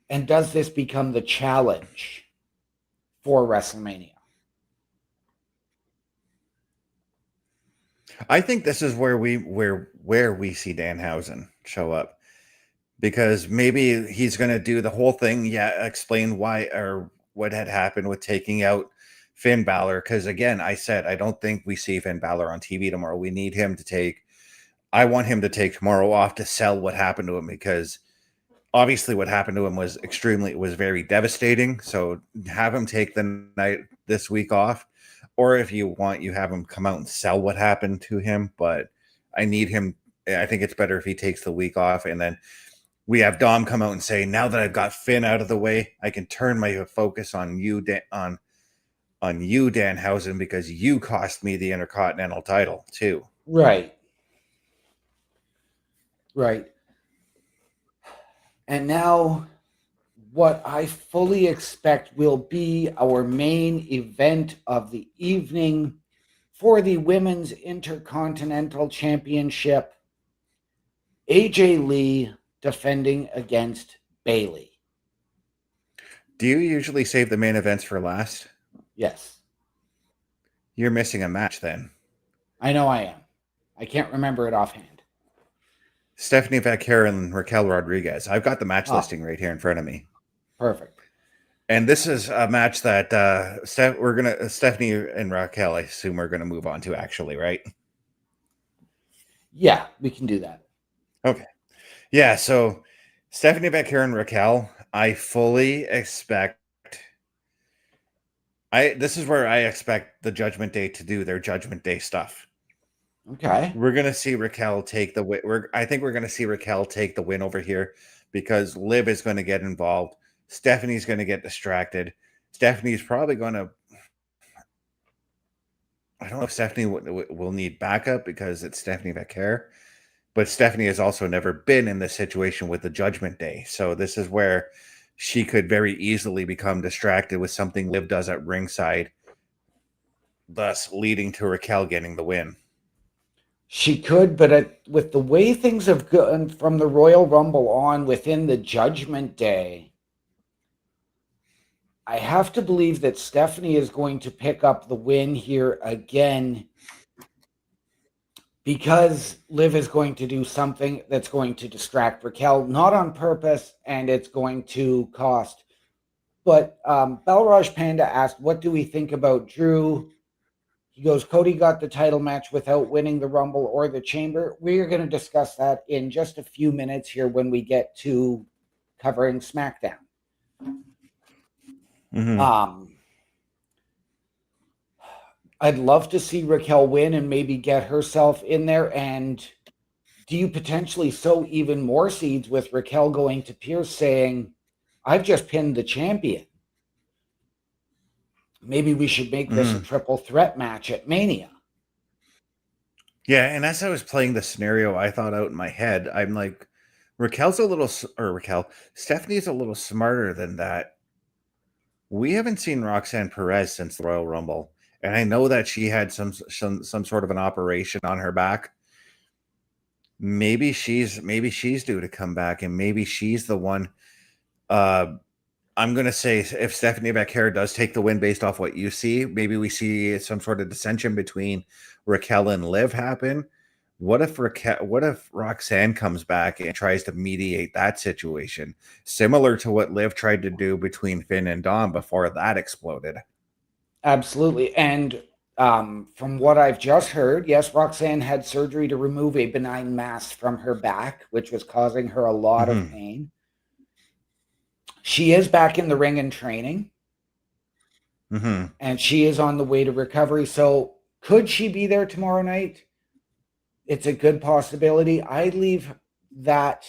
And does this become the challenge for WrestleMania? I think this is where we see Danhausen show up, because maybe he's going to do the whole thing. Yeah, explain why or what had happened with taking out Finn Balor. Because again, I said I don't think we see Finn Balor on TV tomorrow. We need him to take. I want him to take tomorrow off to sell what happened to him, because obviously what happened to him was very devastating. So have him take the night this week off. Or if you want, you have him come out and sell what happened to him. But I need him. I think it's better if he takes the week off. And then we have Dom come out and say, now that I've got Finn out of the way, I can turn my focus on you, on you, Danhausen, because you cost me the Intercontinental title too. Right. And now what I fully expect will be our main event of the evening for the Women's Intercontinental Championship. AJ Lee defending against Bayley. Do you usually save the main events for last? Yes. You're missing a match then. I know I am. I can't remember it offhand. Stephanie Vaquero and Raquel Rodriguez. I've got the match listing right here in front of me. Perfect. And this is a match that Stephanie and Raquel, I assume, are gonna move on to, actually, right? Yeah, we can do that. Okay. Yeah, so Stephanie Vaquero and Raquel, I fully expect. This is where I expect the Judgment Day to do their Judgment Day stuff. Okay. We're gonna see Raquel take the win. I think we're gonna see Raquel take the win over here, because Liv is going to get involved. Stephanie's going to get distracted. Stephanie's probably going to. I don't know if Stephanie will need backup because it's Stephanie Vaquero, but Stephanie has also never been in this situation with the Judgment Day. So this is where she could very easily become distracted with something Liv does at ringside, thus leading to Raquel getting the win. She could, but with the way things have gone from the Royal Rumble on within the Judgment Day, I have to believe that Stephanie is going to pick up the win here again because Liv is going to do something that's going to distract Raquel, not on purpose, and it's going to cost. But Balraj Panda asked, what do we think about Drew? He goes, Cody got the title match without winning the Rumble or the Chamber. We are going to discuss that in just a few minutes here when we get to covering SmackDown. Mm-hmm. I'd love to see Raquel win and maybe get herself in there. And do you potentially sow even more seeds with Raquel going to Pierce saying, I've just pinned the champion? Maybe we should make this a triple threat match at Mania. Yeah, and as I was playing the scenario, I thought out in my head, I'm like, Stephanie's a little smarter than that. We haven't seen Roxanne Perez since the Royal Rumble, and I know that she had some sort of an operation on her back. Maybe she's due to come back, and maybe she's the one. I'm going to say if Stephanie Becerra does take the win based off what you see, maybe we see some sort of dissension between Raquel and Liv happen. What if Roxanne comes back and tries to mediate that situation, similar to what Liv tried to do between Finn and Dom before that exploded? Absolutely. And from what I've just heard, yes, Roxanne had surgery to remove a benign mass from her back, which was causing her a lot of pain. She is back in the ring and training, and she is on the way to recovery. So could she be there tomorrow night? It's a good possibility. I leave that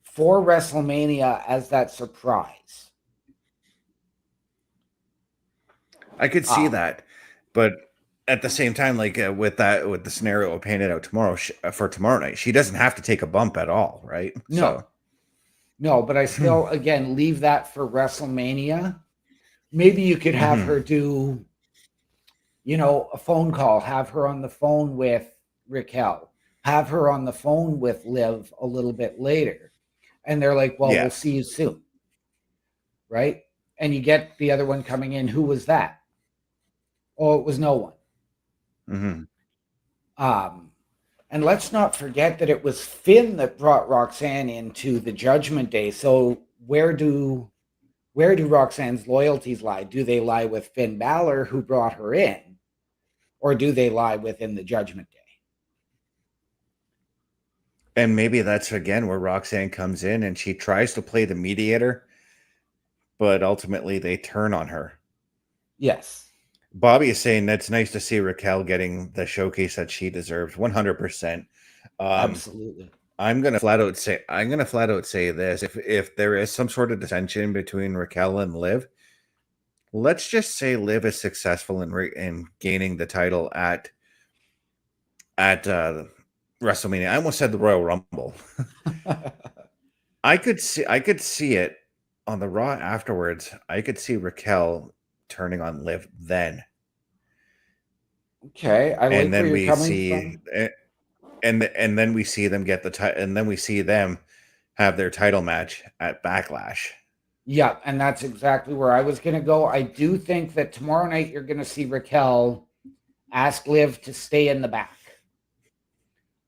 for WrestleMania as that surprise. I could see that, but at the same time, like with the scenario painted out for tomorrow night, she doesn't have to take a bump at all, right? No, but I still, again, leave that for WrestleMania. Maybe you could have her do, a phone call, have her on the phone with Raquel, have her on the phone with Liv a little bit later. And they're like, well, we'll see you soon. Right? And you get the other one coming in. Who was that? Oh, it was no one. And let's not forget that it was Finn that brought Roxanne into the Judgment Day. So where do Roxanne's loyalties lie? Do they lie with Finn Balor, who brought her in? Or do they lie within the Judgment Day? And maybe that's, again, where Roxanne comes in and she tries to play the mediator, but ultimately they turn on her. Yes. Bobby is saying that's nice to see Raquel getting the showcase that she deserves. 100%. Absolutely. I'm gonna flat out say this: if there is some sort of dissension between Raquel and Liv, let's just say Liv is successful in gaining the title at WrestleMania. I almost said the Royal Rumble. I could see it on the Raw afterwards. I could see Raquel turning on Liv then. Okay, and then we see them get the title, and then we see them have their title match at Backlash. Yeah, and that's exactly where I was going to go. I do think that tomorrow night you're going to see Raquel ask Liv to stay in the back.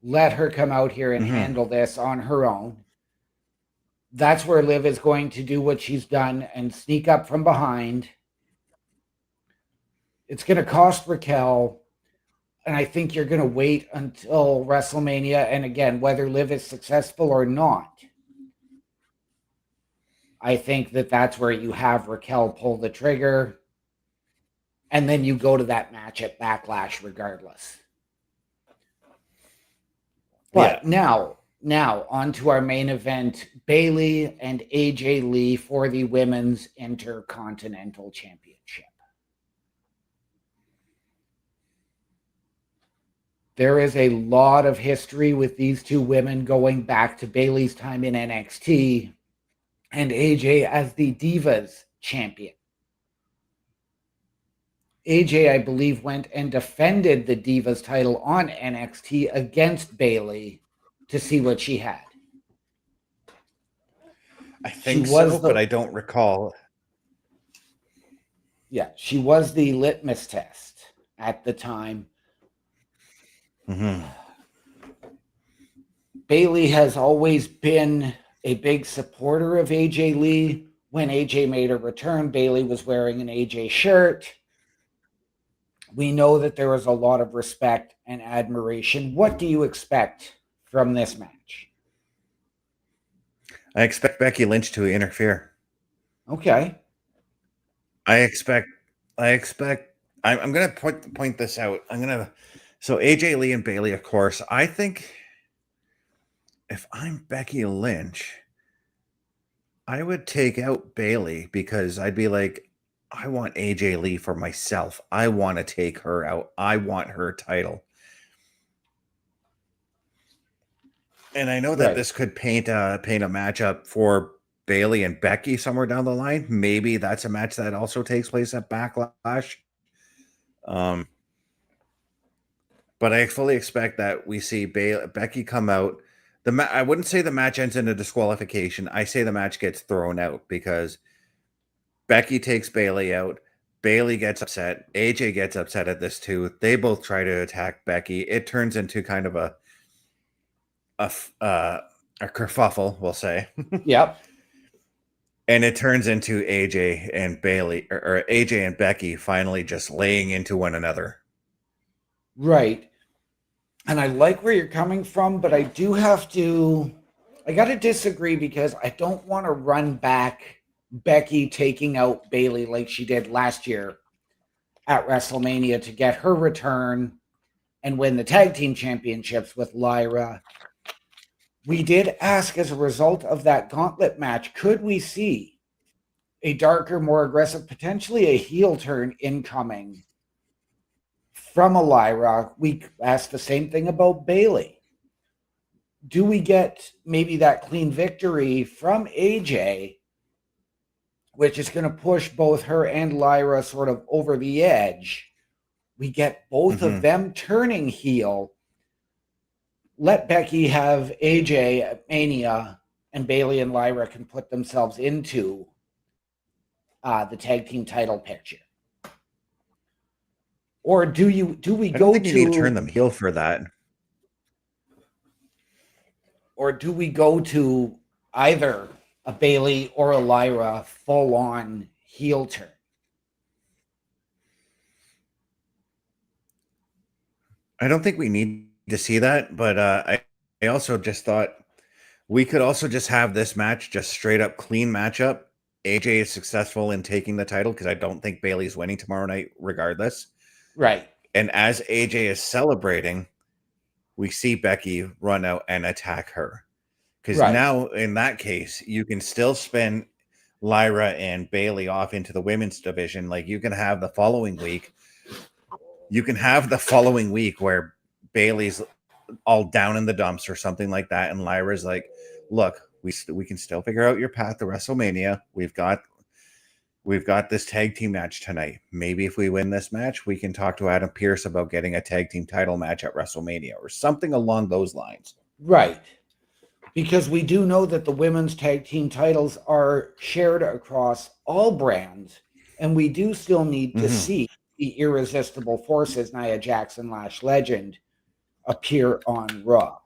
Let her come out here and handle this on her own. That's where Liv is going to do what she's done and sneak up from behind. It's going to cost Raquel, and I think you're going to wait until WrestleMania, and again, whether Liv is successful or not, I think that's where you have Raquel pull the trigger, and then you go to that match at Backlash regardless. But now on to our main event, Bayley and AJ Lee for the Women's Intercontinental Championship. There is a lot of history with these two women going back to Bayley's time in NXT and AJ as the Divas champion. AJ, I believe, went and defended the Divas title on NXT against Bayley to see what she had. I think so, but I don't recall. Yeah, she was the litmus test at the time. Mm-hmm. Bayley has always been a big supporter of AJ Lee. When AJ made a return, Bayley was wearing an AJ shirt. We know that there was a lot of respect and admiration. What do you expect from this match? I expect Becky Lynch to interfere. Okay. I'm going to point this out. So AJ Lee and Bayley, of course. I think if I'm Becky Lynch, I would take out Bayley because I'd be like, I want AJ Lee for myself. I want to take her out. I want her title. And I know that Right. this could paint a matchup for Bayley and Becky somewhere down the line. Maybe that's a match that also takes place at Backlash. But I fully expect that we see Becky come out. I wouldn't say the match ends in a disqualification. I say the match gets thrown out because Becky takes Bayley out. Bayley gets upset. AJ gets upset at this too. They both try to attack Becky. It turns into kind of a kerfuffle, we'll say. Yep. And it turns into AJ and Bayley or AJ and Becky finally just laying into one another. Right. And I like where you're coming from, but I got to disagree because I don't want to run back Becky taking out Bayley like she did last year at WrestleMania to get her return and win the tag team championships with Lyra. We did ask, as a result of that gauntlet match, could we see a darker, more aggressive, potentially a heel turn incoming from a Lyra? We asked the same thing about Bayley. Do we get maybe that clean victory from AJ, which is going to push both her and Lyra sort of over the edge? We get both of them turning heel. Let Becky have AJ at Mania, and Bayley and Lyra can put themselves into the tag team title picture. Or do we I go think you need to turn them heel for that? Or do we go to either a Bayley or a Lyra full-on heel turn? I don't think we need to see that, but I also just thought we could also just have this match just straight up clean matchup. AJ is successful in taking the title because I don't think Bayley's winning tomorrow night regardless. Right. And as AJ is celebrating, we see Becky run out and attack her. Because now, in that case, you can still spin Lyra and Bayley off into the women's division. Like you can have the following week. You can have the following week where Bayley's all down in the dumps or something like that. And Lyra's like, look, we can still figure out your path to WrestleMania. We've got this tag team match tonight. Maybe if we win this match, we can talk to Adam Pearce about getting a tag team title match at WrestleMania or something along those lines. Right. Because we do know that the women's tag team titles are shared across all brands, and we do still need to see the Irresistible Forces, Nia Jackson, Lash Legend, appear on Raw.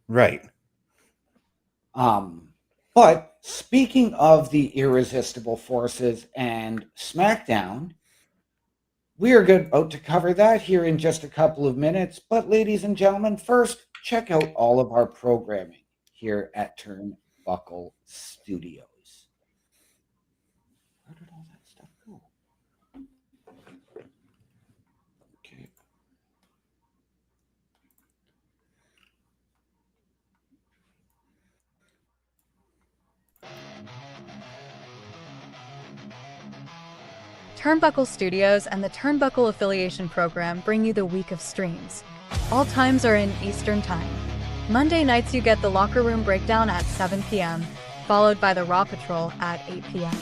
Right. But speaking of the Irresistible Forces and SmackDown, we are about to cover that here in just a couple of minutes. But ladies and gentlemen, first, check out all of our programming here at Turnbuckle Studios. Where did all that stuff go? Okay. Turnbuckle Studios and the Turnbuckle Affiliation Program bring you the week of streams. All times are in Eastern Time. Monday nights you get the Locker Room Breakdown at 7 p.m., followed by the Raw Patrol at 8 p.m.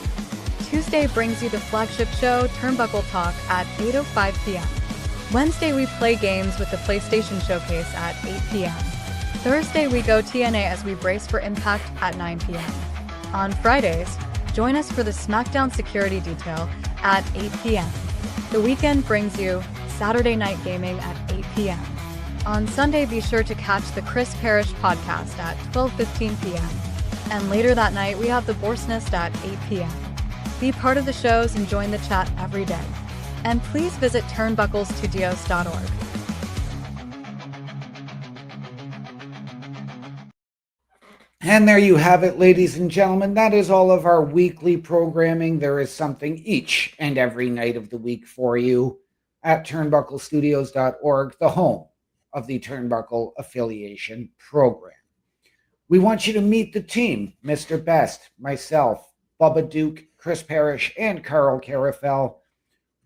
Tuesday brings you the flagship show, Turnbuckle Talk, at 8:05 p.m. Wednesday we play games with the PlayStation Showcase at 8 p.m. Thursday we go TNA as we brace for Impact at 9 p.m. On Fridays, join us for the SmackDown Security Detail at 8 p.m. The weekend brings you Saturday Night Gaming at 8 p.m. On Sunday, be sure to catch the Chris Parrish podcast at 12:15 p.m. And later that night, we have the Borstnest at 8 p.m. Be part of the shows and join the chat every day. And please visit turnbucklestudios.org. And there you have it, ladies and gentlemen. That is all of our weekly programming. There is something each and every night of the week for you at turnbucklestudios.org, the home of the Turnbuckle Affiliation Program. We want you to meet the team, Mr. Best, myself, Bubba Duke, Chris Parrish, and Carl Carafel.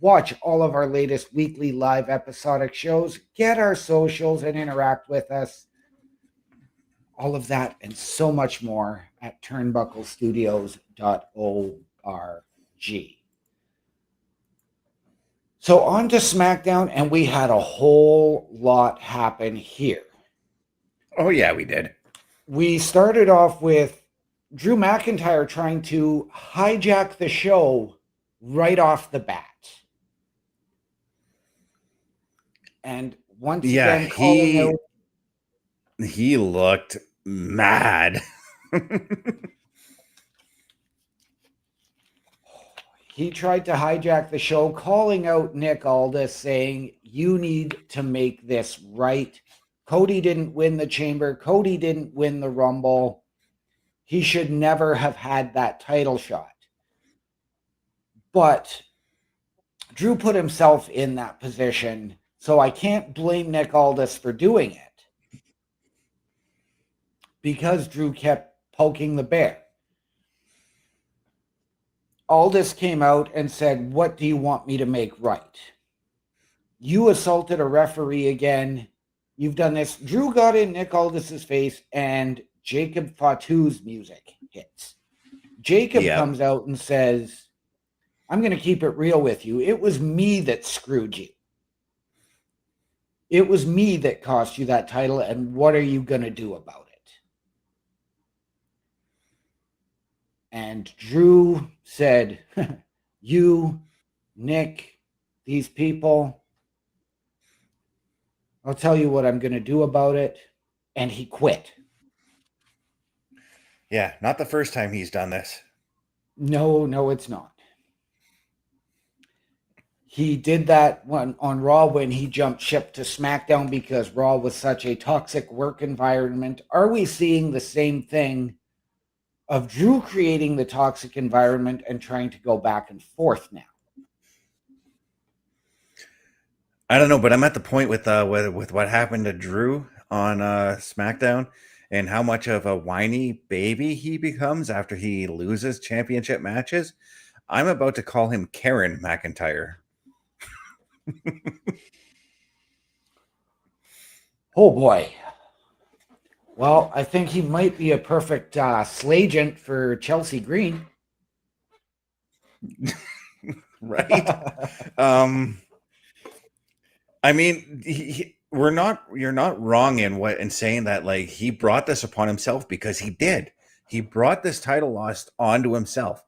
Watch all of our latest weekly live episodic shows, get our socials, and interact with us. All of that and so much more at turnbucklestudios.org. So on to SmackDown, and we had a whole lot happen here. Oh, yeah, we did. We started off with Drew McIntyre trying to hijack the show right off the bat. And once again, calling out, he looked mad. he tried to hijack the show, calling out Nick Aldis, saying, you need to make this right. Cody didn't win the Chamber. Cody didn't win the Rumble. He should never have had that title shot. But Drew put himself in that position, so I can't blame Nick Aldis for doing it, because Drew kept poking the bear. Aldis came out and said, what do you want me to make right? You assaulted a referee again. You've done this. Drew got in Nick Aldis's face, and Jacob Fatu's music hits. Jacob comes out and says, I'm going to keep it real with you. It was me that screwed you. It was me that cost you that title, and what are you going to do about it? And Drew said, you, Nick, these people, I'll tell you what I'm going to do about it. And he quit. Yeah, not the first time he's done this. No, it's not. He did that one on Raw when he jumped ship to SmackDown because Raw was such a toxic work environment. Are we seeing the same thing of Drew creating the toxic environment and trying to go back and forth now? I don't know, but I'm at the point with what happened to Drew on SmackDown and how much of a whiny baby he becomes after he loses championship matches. I'm about to call him Karen McIntyre. Oh boy. Well, I think he might be a perfect slagent for Chelsea Green. Right? I mean, you're not wrong in saying that, like, he brought this upon himself, because he did. He brought this title loss onto himself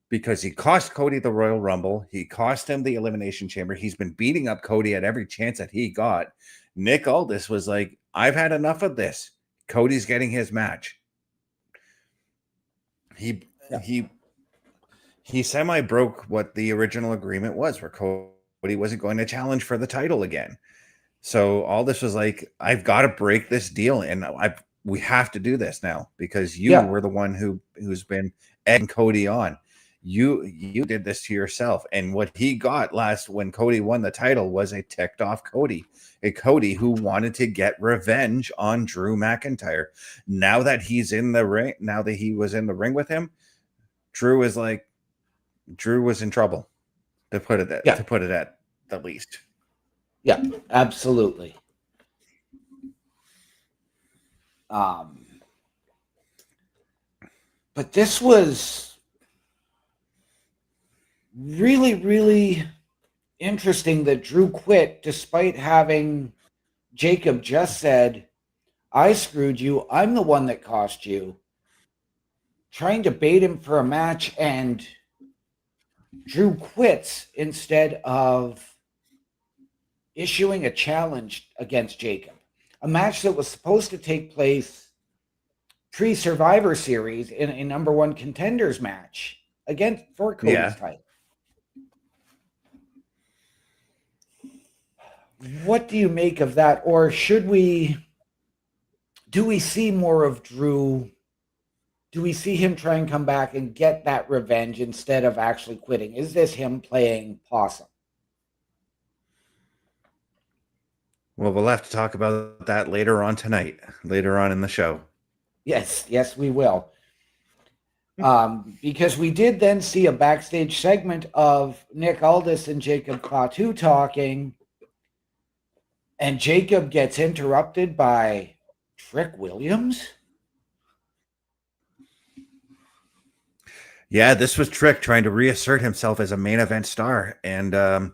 because he cost Cody the Royal Rumble. He cost him the Elimination Chamber. He's been beating up Cody at every chance that he got. Nick Aldis was like, I've had enough of this. Cody's getting his match. He semi broke what the original agreement was, where Cody wasn't going to challenge for the title again. So all this was like, I've got to break this deal, and we have to do this now, because you were the one who's been egging Cody on. You did this to yourself. And what he got last when Cody won the title was a ticked off Cody, a Cody who wanted to get revenge on Drew McIntyre. Now that he's in the ring, now that he was in the ring with him, Drew was in trouble, to put it at the least. Yeah, absolutely. But this was really, really interesting that Drew quit despite having Jacob just said, I screwed you. I'm the one that cost you. Trying to bait him for a match, and Drew quits instead of issuing a challenge against Jacob. A match that was supposed to take place pre-Survivor Series in a number one contenders match against for Cody's title. What do you make of that? Or do we see more of Drew? Do we see him try and come back and get that revenge instead of actually quitting? Is this him playing possum? Well, we'll have to talk about that later on tonight, later on in the show. Yes, we will. Because we did then see a backstage segment of Nick Aldis and Jacob Fatu talking, and Jacob gets interrupted by Trick Williams. Yeah, this was Trick trying to reassert himself as a main event star, and I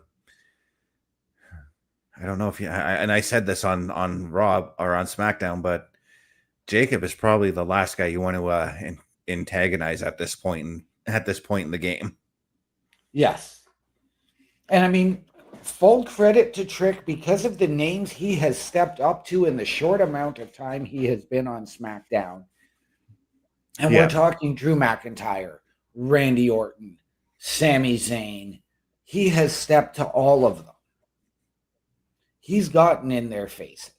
don't know if I said this on Raw or on SmackDown, but Jacob is probably the last guy you want to antagonize at this point in the game. Yes, and I mean, full credit to Trick because of the names he has stepped up to in the short amount of time he has been on SmackDown. And we're talking Drew McIntyre, Randy Orton, Sami Zayn. He has stepped to all of them. He's gotten in their faces.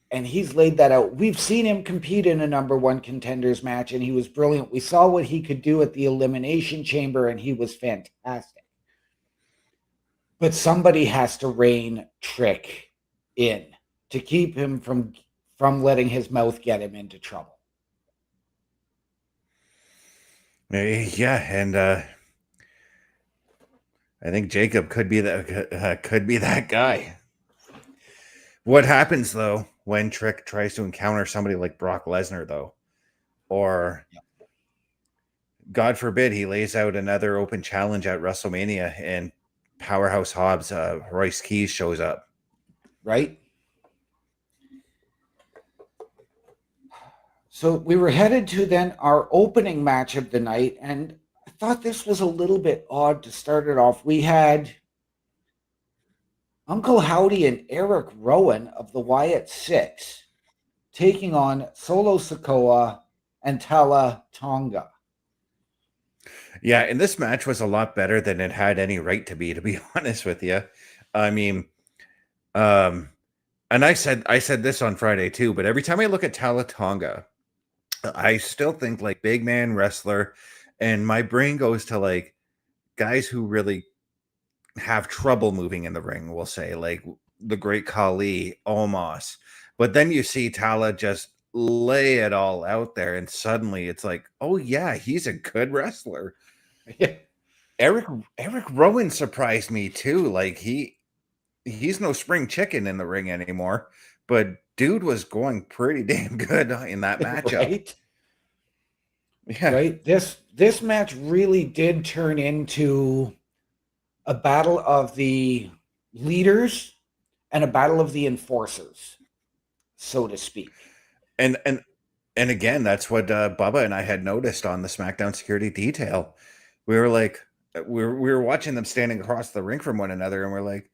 And he's laid that out. We've seen him compete in a number one contenders match, and he was brilliant. We saw what he could do at the Elimination Chamber, and he was fantastic. But somebody has to rein Trick in to keep him from letting his mouth get him into trouble. Yeah, and I think Jacob could be that guy. What happens though when Trick tries to encounter somebody like Brock Lesnar, though, or God forbid he lays out another open challenge at WrestleMania and Powerhouse Hobbs, Royce Keys shows up, right? So we were headed to then our opening match of the night, and I thought this was a little bit odd to start it off. We had Uncle Howdy and Eric Rowan of the Wyatt Six taking on Solo Sikoa and Tala Tonga. Yeah, and this match was a lot better than it had any right to be honest with you. I mean, and I said this on Friday too, but every time I look at Tala Tonga, I still think like big man wrestler, and my brain goes to like guys who really have trouble moving in the ring, we'll say, like the Great Khali, Omos. But then you see Tala just lay it all out there, and suddenly it's like, oh yeah, he's a good wrestler. Eric Rowan surprised me too. Like he's no spring chicken in the ring anymore, but dude was going pretty damn good in that matchup. Right? Yeah. Right. This match really did turn into a battle of the leaders and a battle of the enforcers, so to speak. And again, that's what Bubba and I had noticed on the SmackDown Security Detail. We were like, we were watching them standing across the ring from one another, and we're like,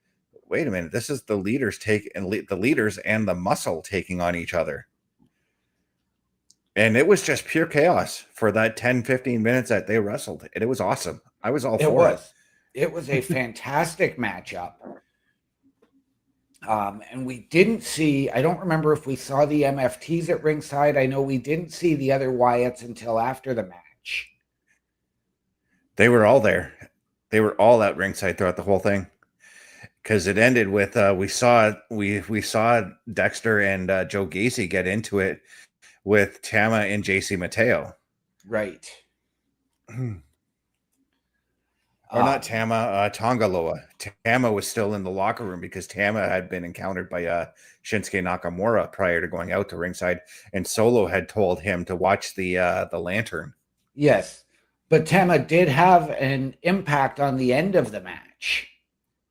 wait a minute, this is the leaders the leaders and the muscle taking on each other. And it was just pure chaos for that 10-15 minutes that they wrestled. And it was awesome. I was all for it. It was a fantastic matchup. And we didn't see, I don't remember if we saw the MFTs at ringside. I know we didn't see the other Wyatts until after the match. They were all there. They were all at ringside throughout the whole thing. Because it ended with we saw Dexter and Joe Gacy get into it with Tama and JC Mateo. Right. Or not Tama, Tongaloa. Tama was still in the locker room because Tama had been encountered by Shinsuke Nakamura prior to going out to ringside, and Solo had told him to watch the lantern. Yes, but Tama did have an impact on the end of the match,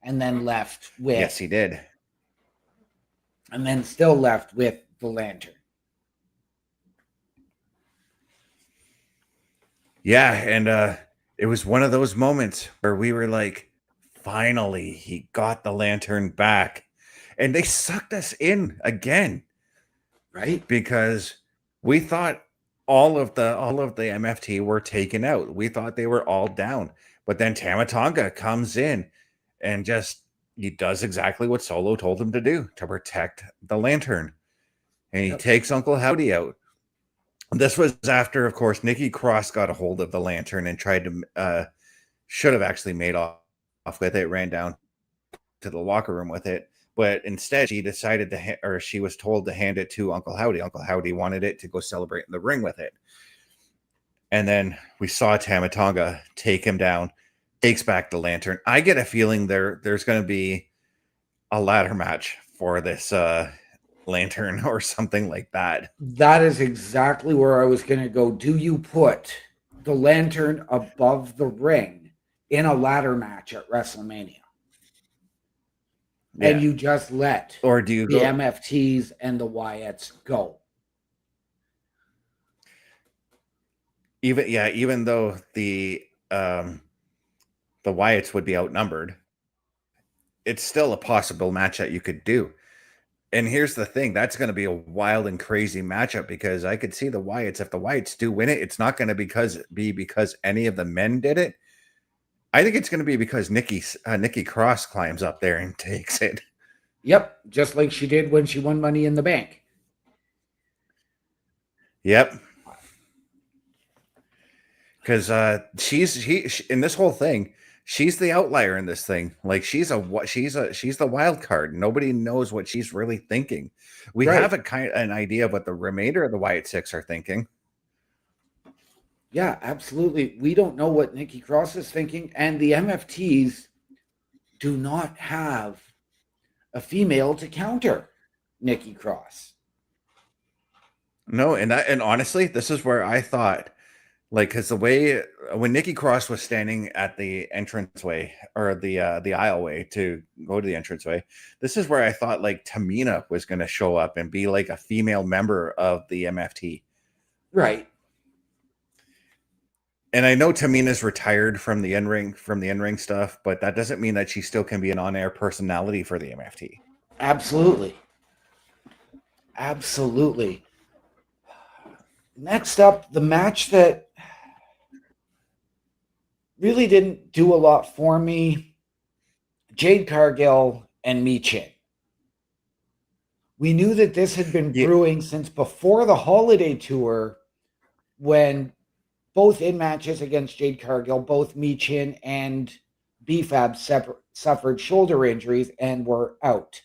and then left with. Yes, he did. And then still left with the lantern. Yeah, and It was one of those moments where we were like, finally, he got the lantern back. And they sucked us in again Right? because we thought all of the MFT were taken out. We thought they were all down. But then Tamatonga comes in and just he does exactly what Solo told him to do to protect the lantern. And he Yep. takes Uncle Howdy out. This was after, of course, Nikki Cross got a hold of the lantern and tried to should have actually made off with it, ran down to the locker room with it, but instead she decided to or she was told to hand it to Uncle Howdy. Uncle Howdy wanted it to go celebrate in the ring with it. And then we saw Tamatonga take him down, takes back the lantern. I get a feeling there's going to be a ladder match for this lantern or something like that. That is exactly where I was going to go. Do you put the lantern above the ring in a ladder match at WrestleMania? Yeah. And you just let Or do you the go MFTs and the Wyatts go? even though the Wyatts would be outnumbered, it's still a possible match that you could do. And here's the thing, that's going to be a wild and crazy matchup because I could see the Wyatts. If the Wyatts do win it, it's not going to be because any of the men did it. I think it's going to be because Nikki Cross climbs up there and takes it. Yep, just like she did when she won Money in the Bank. Yep. Because she's in this whole thing, she's the outlier in this thing. Like she's the wild card. Nobody knows what she's really thinking. We Right. have an idea of what the remainder of the Wyatt Six are thinking. Yeah, absolutely. We don't know what Nikki Cross is thinking, and the MFTs do not have a female to counter Nikki Cross. No, and honestly, this is where I thought, like, because the way when Nikki Cross was standing at the entranceway or the aisleway to go to the entranceway, this is where I thought like Tamina was going to show up and be like a female member of the MFT. Right. And I know Tamina's retired from the in-ring stuff, but that doesn't mean that she still can be an on-air personality for the MFT. Absolutely. Absolutely. Next up, the match that really didn't do a lot for me, Jade Cargill and Michin. We knew that this had been brewing since before the holiday tour when both in matches against Jade Cargill, both Michin and BFAB suffered shoulder injuries and were out.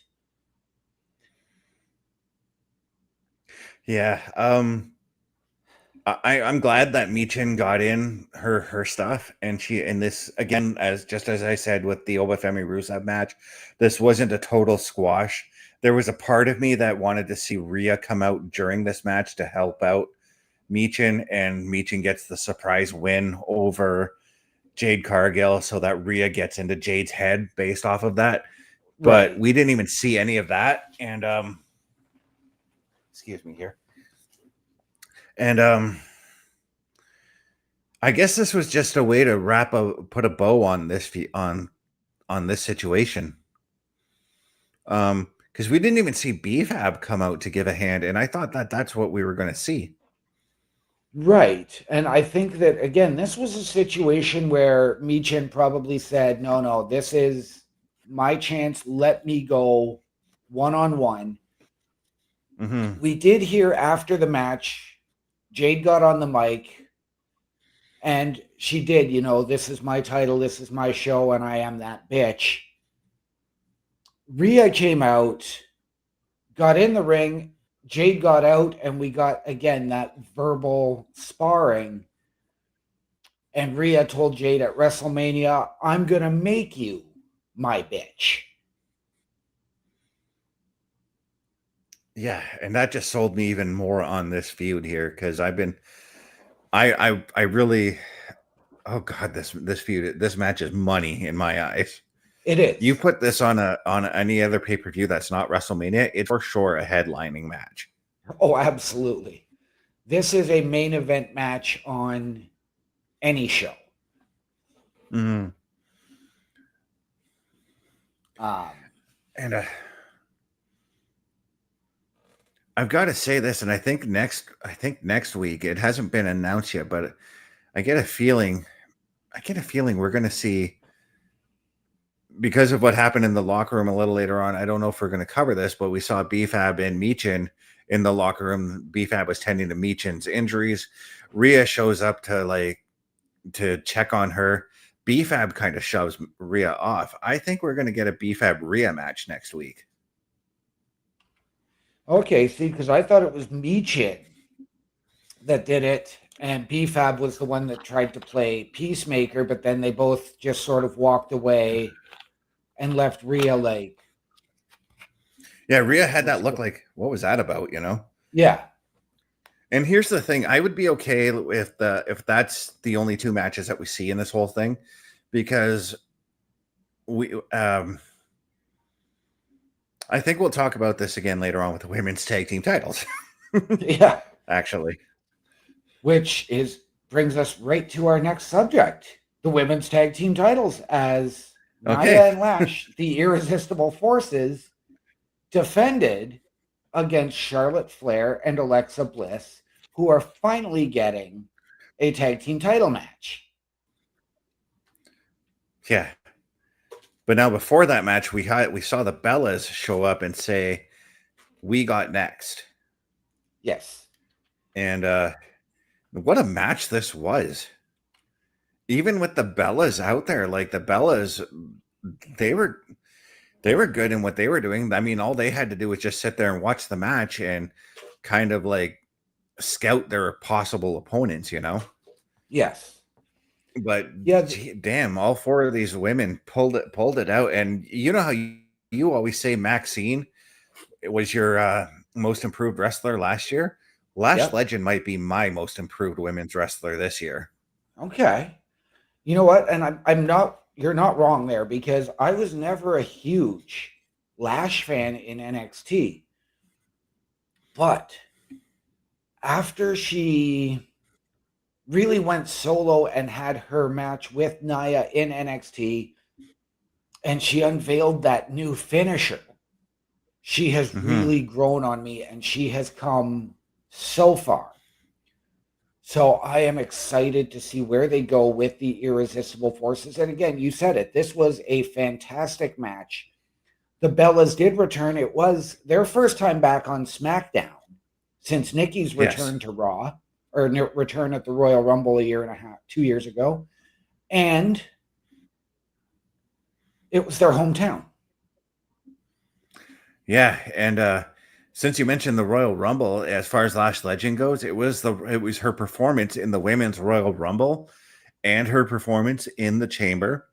Yeah. I'm glad that Michin got in her stuff, and she in this again, as I said with the Obafemi Rusev match, this wasn't a total squash. There was a part of me that wanted to see Rhea come out during this match to help out Michin, and Michin gets the surprise win over Jade Cargill, so that Rhea gets into Jade's head based off of that. But we didn't even see any of that, and excuse me here. And I guess this was just a way to put a bow on this on this situation. Because we didn't even see BFAB come out to give a hand, and I thought that that's what we were going to see. Right. And I think that, again, this was a situation where Michin probably said, no, this is my chance. Let me go one-on-one. Mm-hmm. We did hear after the match, Jade got on the mic and she did, this is my title, this is my show, and I am that bitch. Rhea came out, got in the ring, Jade got out, and we got, again, that verbal sparring. And Rhea told Jade at WrestleMania, I'm going to make you my bitch. Yeah, and that just sold me even more on this feud here, because I really, oh God, this feud, this match is money in my eyes. It is. You put this on any other pay-per-view that's not WrestleMania, it's for sure a headlining match. Oh, absolutely. This is a main event match on any show. Mhm. Um, And I've got to say this, and I think next week, it hasn't been announced yet, but I get a feeling, we're going to see, because of what happened in the locker room a little later on. I don't know if we're going to cover this, but we saw BFAB and Meechin in the locker room. BFAB was tending to Meechin's injuries. Rhea shows up to check on her. BFAB kind of shoves Rhea off. I think we're going to get a BFAB Rhea match next week. okay, see, because I thought it was Meechin that did it, and BFAB was the one that tried to play peacemaker, but then they both just sort of walked away and left Rhea like, Yeah, Rhea had that look like, what was that about, yeah, And here's the thing: I would be okay if that's the only two matches that we see in this whole thing, because I think we'll talk about this again later on with the women's tag team titles. yeah, Actually, which brings us right to our next subject: the women's tag team titles, as Okay. Nia and Lash, the Irresistible Forces, defended against Charlotte Flair and Alexa Bliss, who are finally getting a tag team title match. yeah. But now before that match, we saw the Bellas show up and say, "We got next." Yes. And what a match this was. Even with the Bellas out there, like the Bellas, they were good in what they were doing. I mean, all they had to do was just sit there and watch the match and kind of like scout their possible opponents, Yes. But Yeah. damn, all four of these women pulled it out. And you know how you always say Maxine was your most improved wrestler last year? Lash Legend might be my most improved women's wrestler this year. Okay. You know what? And I'm not, you're not wrong there, because I was never a huge Lash fan in NXT. But after she really went solo and had her match with Nia in NXT, and she unveiled that new finisher, she has really grown on me, and she has come so far. So I am excited to see where they go with the Irresistible Forces. And again, you said it, this was a fantastic match. The Bellas did return. It was their first time back on SmackDown since Nikki's return to Raw, or return at the Royal Rumble 2 years ago. And it was their hometown. Yeah, and since you mentioned the Royal Rumble, as far as Lash Legend goes, it was her performance in the Women's Royal Rumble, and her performance in the Chamber,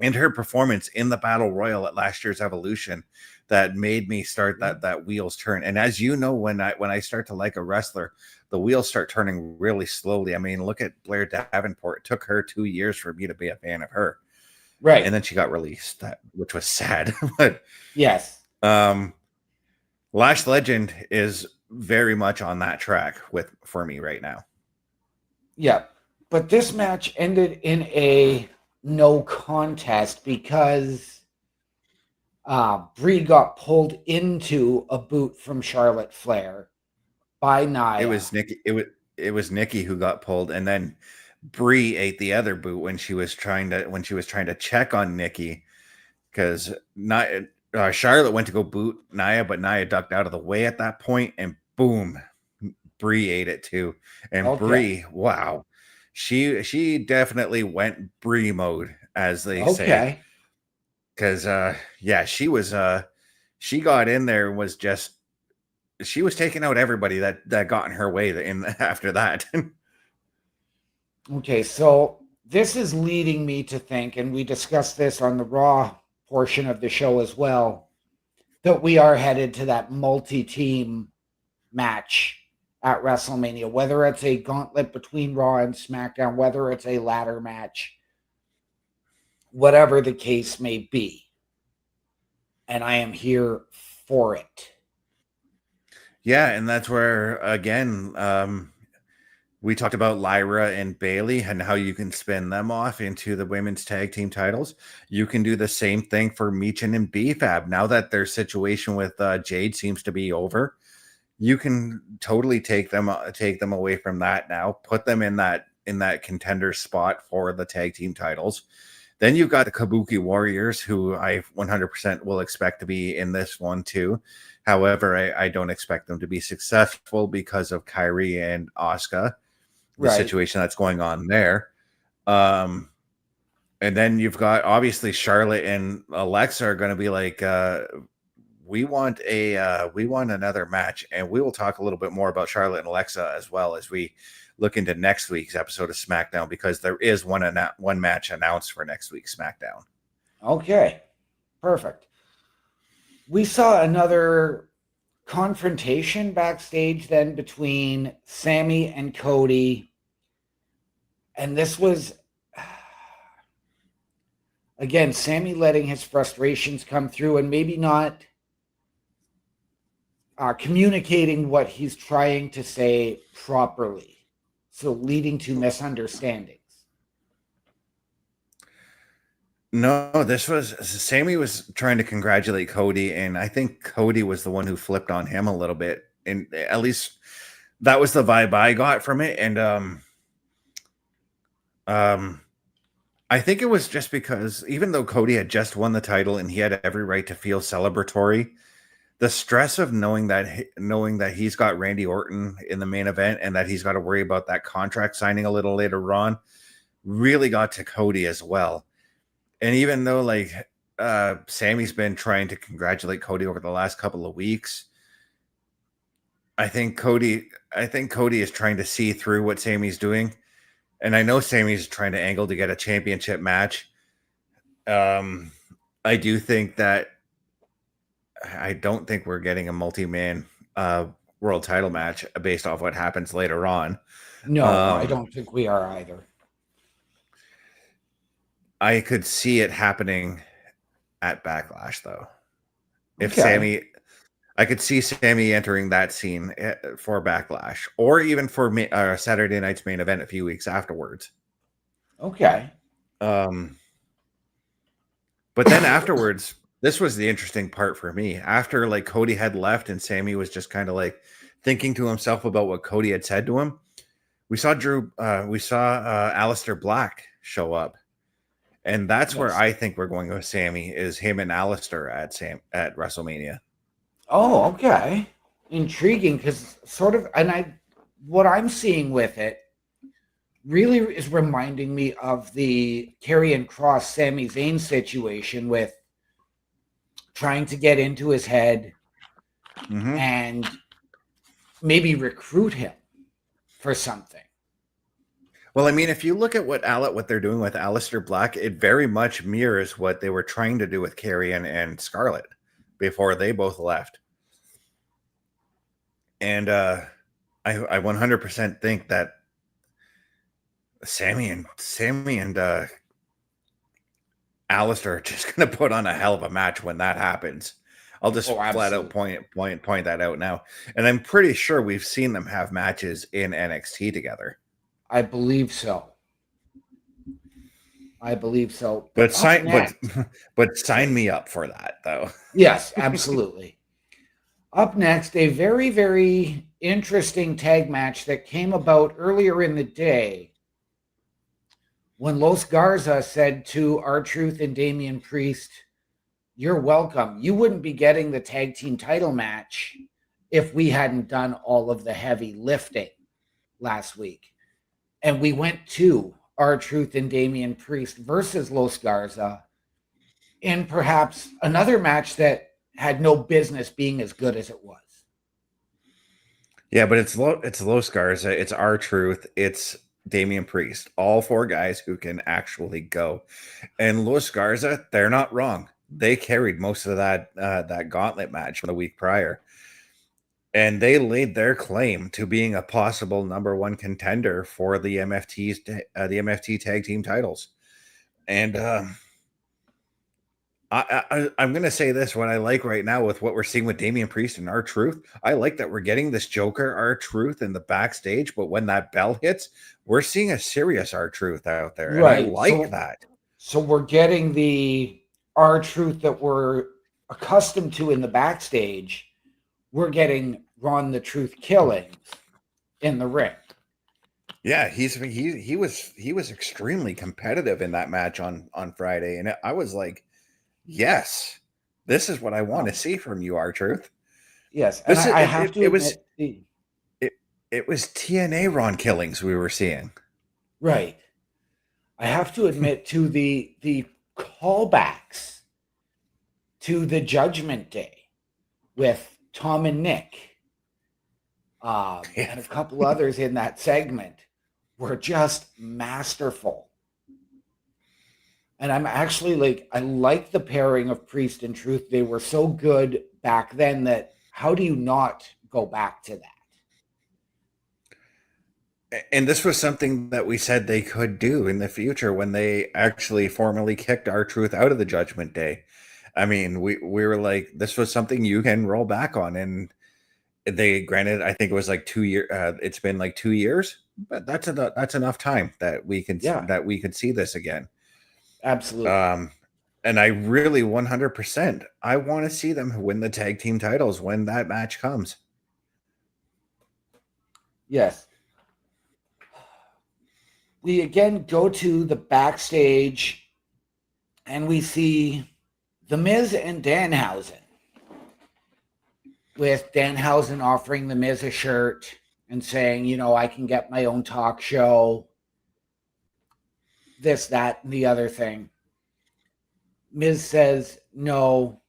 and her performance in the Battle Royal at last year's Evolution that made me start that wheels turn. And as you know, when I start to like a wrestler, the wheels start turning really slowly. I mean, look at Blair Davenport. It took her 2 years for me to be a fan of her. Right. And then she got released, which was sad. But yes. Lash Legend is very much on that track for me right now. Yeah. But this match ended in a no contest because Brie got pulled into a boot from Charlotte Flair by Nia. It was Nikki. It was Nikki who got pulled, and then Brie ate the other boot when she was trying to check on Nikki, because Charlotte went to go boot Nia, but Nia ducked out of the way at that point, and boom, Brie ate it too. And Brie, wow, she definitely went Brie mode, as they say. Because she got in there and was just, she was taking out everybody that got in her way after that. Okay, so this is leading me to think, and we discussed this on the Raw portion of the show as well, that we are headed to that multi-team match at WrestleMania, whether it's a gauntlet between Raw and SmackDown, whether it's a ladder match, whatever the case may be. And I am here for it. Yeah, and that's where, again, We talked about Lyra and Bailey and how you can spin them off into the women's tag team titles. You can do the same thing for Meechin and BFAB. Now that their situation with Jade seems to be over, you can totally take them away from that now, put them in that contender spot for the tag team titles. Then you've got the Kabuki Warriors, who I 100% will expect to be in this one too. However, I don't expect them to be successful because of Kyrie and Asuka, the situation that's going on there. And then you've got obviously Charlotte and Alexa are going to be like, we want another match, and we will talk a little bit more about Charlotte and Alexa as well as we look into next week's episode of SmackDown, because there is one match announced for next week's SmackDown. Okay, perfect. We saw another confrontation backstage then between Sammy and Cody. And this was, again, Sammy letting his frustrations come through and maybe not communicating what he's trying to say properly. So leading to misunderstandings. No, Sammy was trying to congratulate Cody, and I think Cody was the one who flipped on him a little bit. And at least that was the vibe I got from it. And I think it was just because even though Cody had just won the title and he had every right to feel celebratory, the stress of knowing that he's got Randy Orton in the main event and that he's got to worry about that contract signing a little later on really got to Cody as well. And even though like Sammy's been trying to congratulate Cody over the last couple of weeks, I think Cody is trying to see through what Sammy's doing. And I know Sammy's trying to angle to get a championship match. I do think that I don't think we're getting a multi-man world title match based off what happens later on. No, I don't think we are either. I could see it happening at Backlash, though. I could see Sammy entering that scene for Backlash, or even for Saturday night's main event a few weeks afterwards. Okay. But then afterwards, this was the interesting part for me. After like Cody had left and Sammy was just kind of like thinking to himself about what Cody had said to him, we saw Aleister Black show up. And that's where I think we're going with Sammy, is him and Aleister at WrestleMania. Oh, okay. Intriguing, because what I'm seeing with it really is reminding me of the Karrion Kross Sami Zayn situation with trying to get into his head and maybe recruit him for something. Well, I mean, if you look at what they're doing with Aleister Black, it very much mirrors what they were trying to do with Karrion and Scarlett before they both left. And I 100% think that Sammy and Aleister are just going to put on a hell of a match when that happens. I'll just flat out point that out now. And I'm pretty sure we've seen them have matches in NXT together. I believe so. But sign me up for that, though. Yes, absolutely. Up next, a very, very interesting tag match that came about earlier in the day when Los Garza said to R-Truth and Damian Priest, "You're welcome. You wouldn't be getting the tag team title match if we hadn't done all of the heavy lifting last week." And we went to R-Truth and Damian Priest versus Los Garza in perhaps another match that had no business being as good as it was. Yeah, but it's Los Garza, it's R-Truth, it's Damian Priest, all four guys who can actually go. And Los Garza, they're not wrong. They carried most of that gauntlet match from the week prior. And they laid their claim to being a possible number one contender for the MFT tag team titles. And I'm going to say this. What I like right now with what we're seeing with Damian Priest and R-Truth, I like that we're getting this Joker R-Truth in the backstage, but when that bell hits, we're seeing a serious R-Truth out there, and I Right. like that. So we're getting the R-Truth that we're accustomed to in the backstage. We're getting Ron the Truth Killings in the ring. Yeah, he was extremely competitive in that match on Friday, and I was like, yes, this is what I want to see from you, R-Truth. Yes, and This I is have to it admit, was it was TNA Ron Killings we were seeing. right. I have to admit to the callbacks to the Judgment Day with Tom and Nick, and a couple others in that segment were just masterful. And I'm actually like, I like the pairing of Priest and Truth. They were so good back then that how do you not go back to that? And this was something that we said they could do in the future when they actually formally kicked R-Truth out of the Judgment Day. I mean, we were like, this was something you can roll back on, and they granted, I think it was like 2 years. It's been like 2 years, but that's enough time that we can that we could see this again. Absolutely. And I really 100%, I want to see them win the tag team titles when that match comes. Yes. We again go to the backstage and we see The Miz and Danhausen, with Danhausen offering The Miz a shirt and saying, you know, I can get my own talk show, this, that, and the other thing. Miz says no.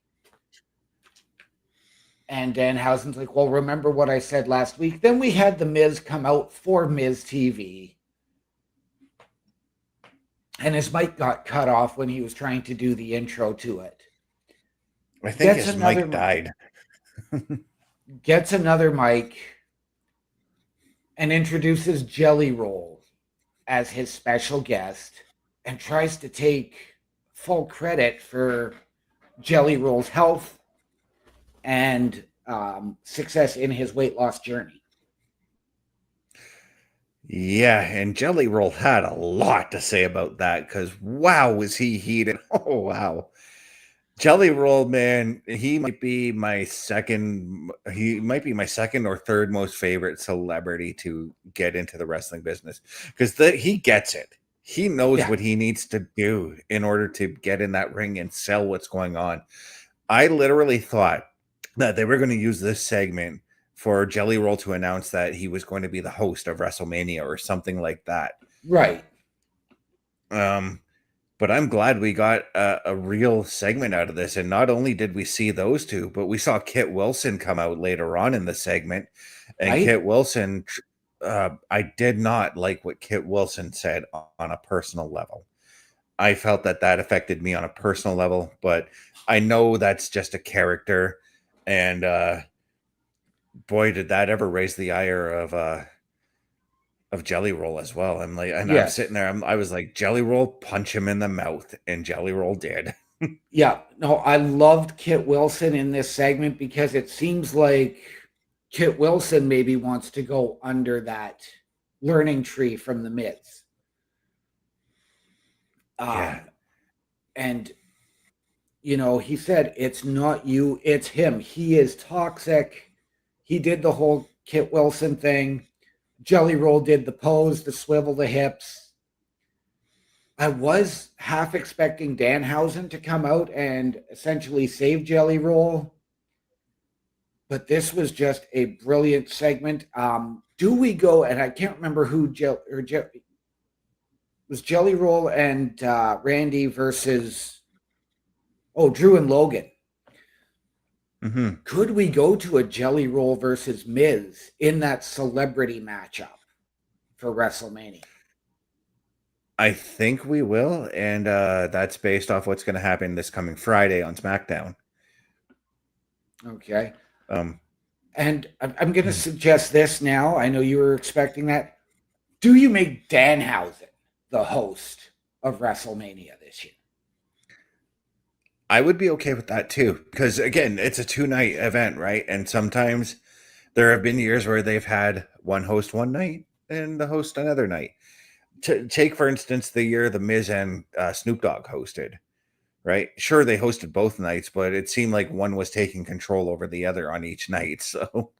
And Danhausen's like, well, remember what I said last week? Then we had The Miz come out for Miz TV. And his mic got cut off when he was trying to do the intro to it. I think his mic died. Gets another mic and introduces Jelly Roll as his special guest and tries to take full credit for Jelly Roll's health and success in his weight loss journey. Yeah, and Jelly Roll had a lot to say about that because wow, was he heated. Oh, wow. Jelly Roll, man, he might be my second or third most favorite celebrity to get into the wrestling business because he gets it. He knows what he needs to do in order to get in that ring and sell what's going on. I literally thought that they were going to use this segment for Jelly Roll to announce that he was going to be the host of WrestleMania or something like that. Right. But I'm glad we got a real segment out of this. And not only did we see those two, but we saw Kit Wilson come out later on in the segment. And Kit Wilson, I did not like what Kit Wilson said on a personal level. I felt that affected me on a personal level, but I know that's just a character. And boy, did that ever raise the ire of Jelly Roll as well. I'm like, and I'm sitting there, I was like, Jelly Roll, punch him in the mouth, and Jelly Roll did. Yeah, no, I loved Kit Wilson in this segment because it seems like Kit Wilson maybe wants to go under that learning tree from The Miz. And, you know, he said, it's not you, it's him. He is toxic. He did the whole Kit Wilson thing. Jelly Roll did the pose, the swivel, the hips. I was half expecting Danhausen to come out and essentially save Jelly Roll. But this was just a brilliant segment. Do we go, and I can't remember who was Jelly Roll and Randy versus, Drew and Logan. Mm-hmm. Could we go to a Jelly Roll versus Miz in that celebrity matchup for WrestleMania? I think we will, and that's based off what's going to happen this coming Friday on SmackDown. Okay. And I'm going to suggest this now. I know you were expecting that. Do you make Danhausen the host of WrestleMania this year? I would be okay with that too, because again, it's a 2-night event, right? And sometimes there have been years where they've had one host one night and the host another night. Take for instance the year the Miz and Snoop Dogg hosted, right? Sure, they hosted both nights, but it seemed like one was taking control over the other on each night. So,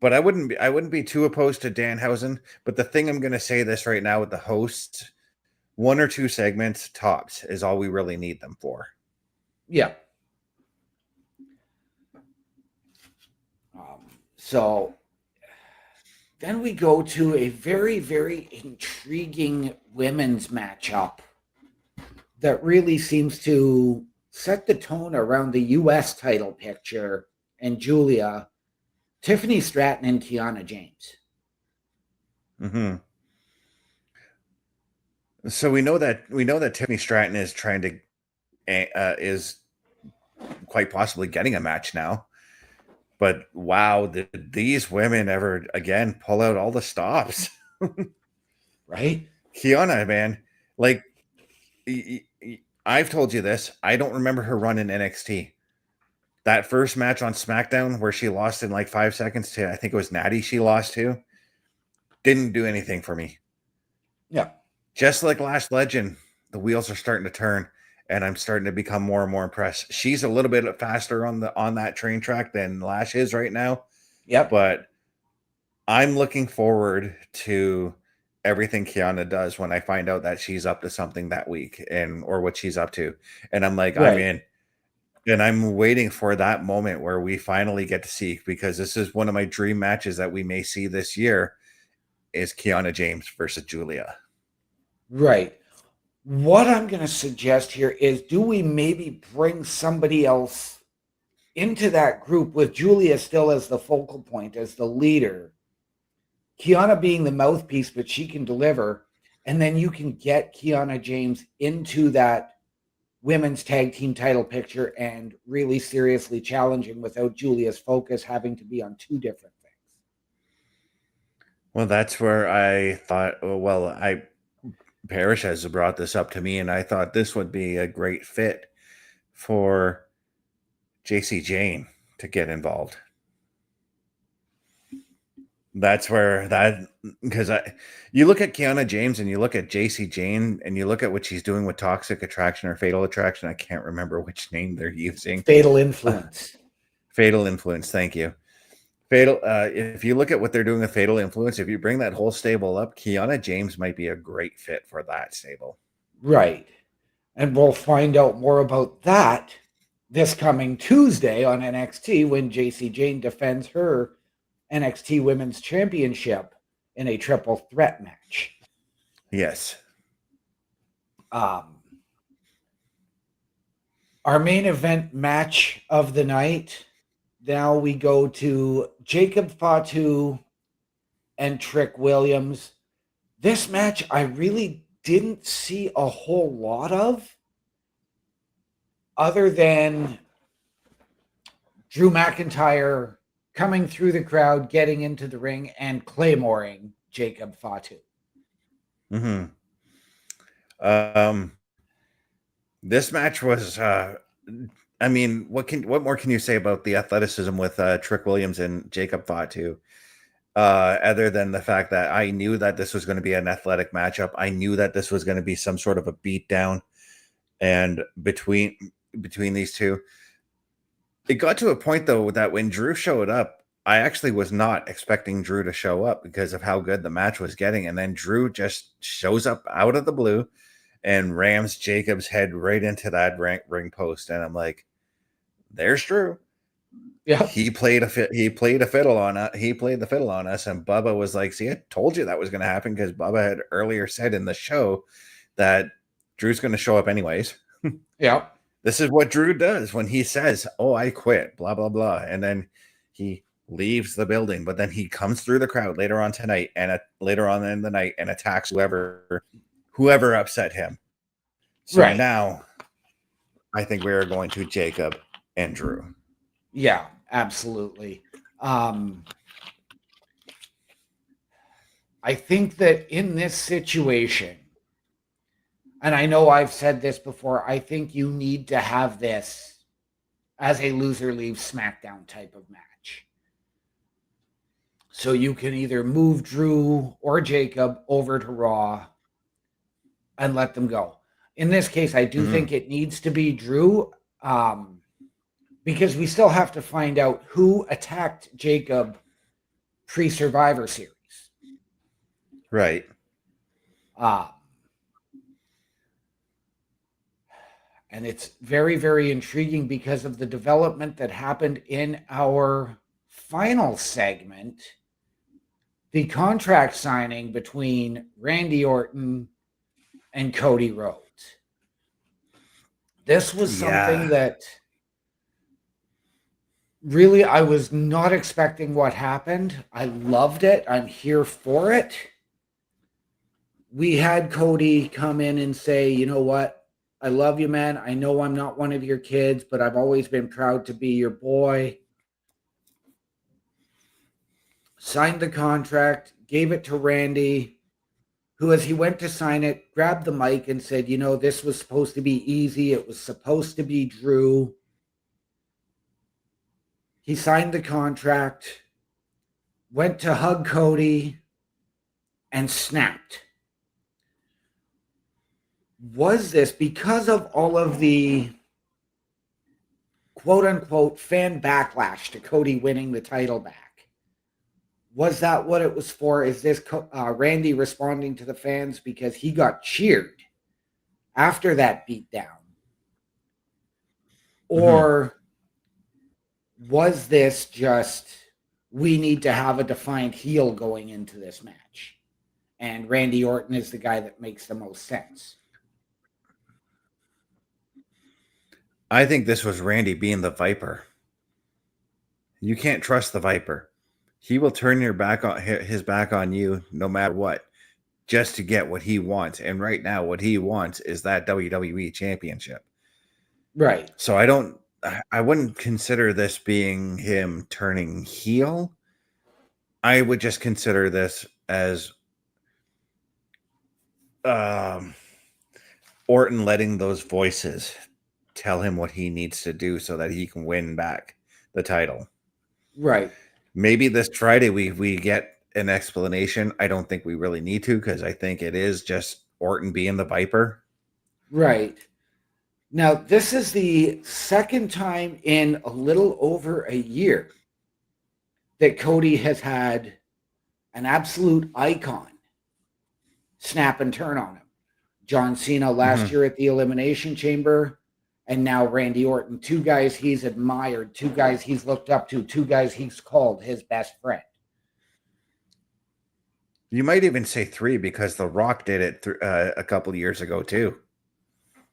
but I wouldn't be too opposed to Danhausen. But the thing I'm going to say this right now with the hosts, 1 or 2 segments tops is all we really need them for. Yeah. So then we go to a very, very intriguing women's matchup that really seems to set the tone around the U.S. title picture and Julia, Tiffany Stratton and Kiana James. Mm-hmm. So we know that Tiffany Stratton is trying to is quite possibly getting a match now. But wow, did these women ever again pull out all the stops? Right? Kiana, man, like I've told you this. I don't remember her run in NXT. That first match on SmackDown where she lost in like 5 seconds to, I think it was Natty she lost to, didn't do anything for me. Yeah. Just like Lash Legend, the wheels are starting to turn, and I'm starting to become more and more impressed. She's a little bit faster on that train track than Lash is right now. Yep. But I'm looking forward to everything Kiana does when I find out that she's up to something that week or what she's up to. And I'm like, Right. I'm in. And I'm waiting for that moment where we finally get to see, because this is one of my dream matches that we may see this year, is Kiana James versus Julia. Right. What I'm going to suggest here is, do we maybe bring somebody else into that group with Julia still as the focal point, as the leader, Kiana being the mouthpiece, but she can deliver, and then you can get Kiana James into that women's tag team title picture and really seriously challenging without Julia's focus having to be on 2 different things. Well, that's where I thought, Parrish has brought this up to me, and I thought this would be a great fit for JC Jane to get involved. That's where because you look at Kiana James and you look at JC Jane and you look at what she's doing with Toxic Attraction or Fatal Attraction. I can't remember which name they're using. Fatal Influence. Fatal Influence. Thank you. Fatal. If you look at what they're doing with Fatal Influence, if you bring that whole stable up, Kiana James might be a great fit for that stable. Right. And we'll find out more about that this coming Tuesday on NXT when JC Jane defends her NXT Women's Championship in a triple threat match. Yes. Our main event match of the night. Now we go to Jacob Fatu and Trick Williams. This match I really didn't see a whole lot of, other than Drew McIntyre coming through the crowd, getting into the ring, and claymoring Jacob Fatu. Mm-hmm. This match was, what more can you say about the athleticism with Trick Williams and Jacob Fatu? Other than the fact that I knew that this was going to be an athletic matchup. I knew that this was going to be some sort of a beatdown, and between these two. It got to a point, though, that when Drew showed up, I actually was not expecting Drew to show up because of how good the match was getting. And then Drew just shows up out of the blue and rams Jacob's head right into that ring post. And I'm like, there's Drew. Yeah. He played the fiddle on us. And Bubba was like, see, I told you that was going to happen, because Bubba had earlier said in the show that Drew's going to show up anyways. Yeah. This is what Drew does when he says, oh, I quit, blah, blah, blah. And then he leaves the building, but then he comes through the crowd later on tonight and later on in the night and attacks whoever upset him. So Right. Now I think we are going to Jacob and Drew. Yeah, absolutely. I think that in this situation, and I know I've said this before, I think you need to have this as a loser leaves SmackDown type of match. So you can either move Drew or Jacob over to Raw and let them go. In this case, I do think it needs to be Drew, because we still have to find out who attacked Jacob pre-Survivor Series. Right. And it's very, very intriguing because of the development that happened in our final segment, the contract signing between Randy Orton and Cody Rhodes. This was something that really I was not expecting what happened. I loved it. I'm here for it. We had Cody come in and say, you know what? I love you, man. I know I'm not one of your kids, but I've always been proud to be your boy. Signed the contract, gave it to Randy, who, as he went to sign it, grabbed the mic and said, you know, this was supposed to be easy. It was supposed to be Drew. He signed the contract, went to hug Cody, and snapped. Was this because of all of the quote-unquote fan backlash to Cody winning the title back? Was that what it was for? Is this Randy responding to the fans because he got cheered after that beatdown? Or was this just, we need to have a defined heel going into this match, and Randy Orton is the guy that makes the most sense? I think this was Randy being the Viper. You can't trust the Viper. He will turn his back on you no matter what, just to get what he wants. And right now, what he wants is that WWE Championship. Right. So I wouldn't consider this being him turning heel. I would just consider this as Orton letting those voices tell him what he needs to do so that he can win back the title. Right. Maybe this Friday we get an explanation. I don't think we really need to, because I think it is just Orton being the Viper. Right. Now, this is the second time in a little over a year that Cody has had an absolute icon snap and turn on him. John Cena last year at the Elimination Chamber, and now Randy Orton. Two guys he's admired, two guys he's looked up to, two guys he's called his best friend. You might even say three, because The Rock did it a couple of years ago too.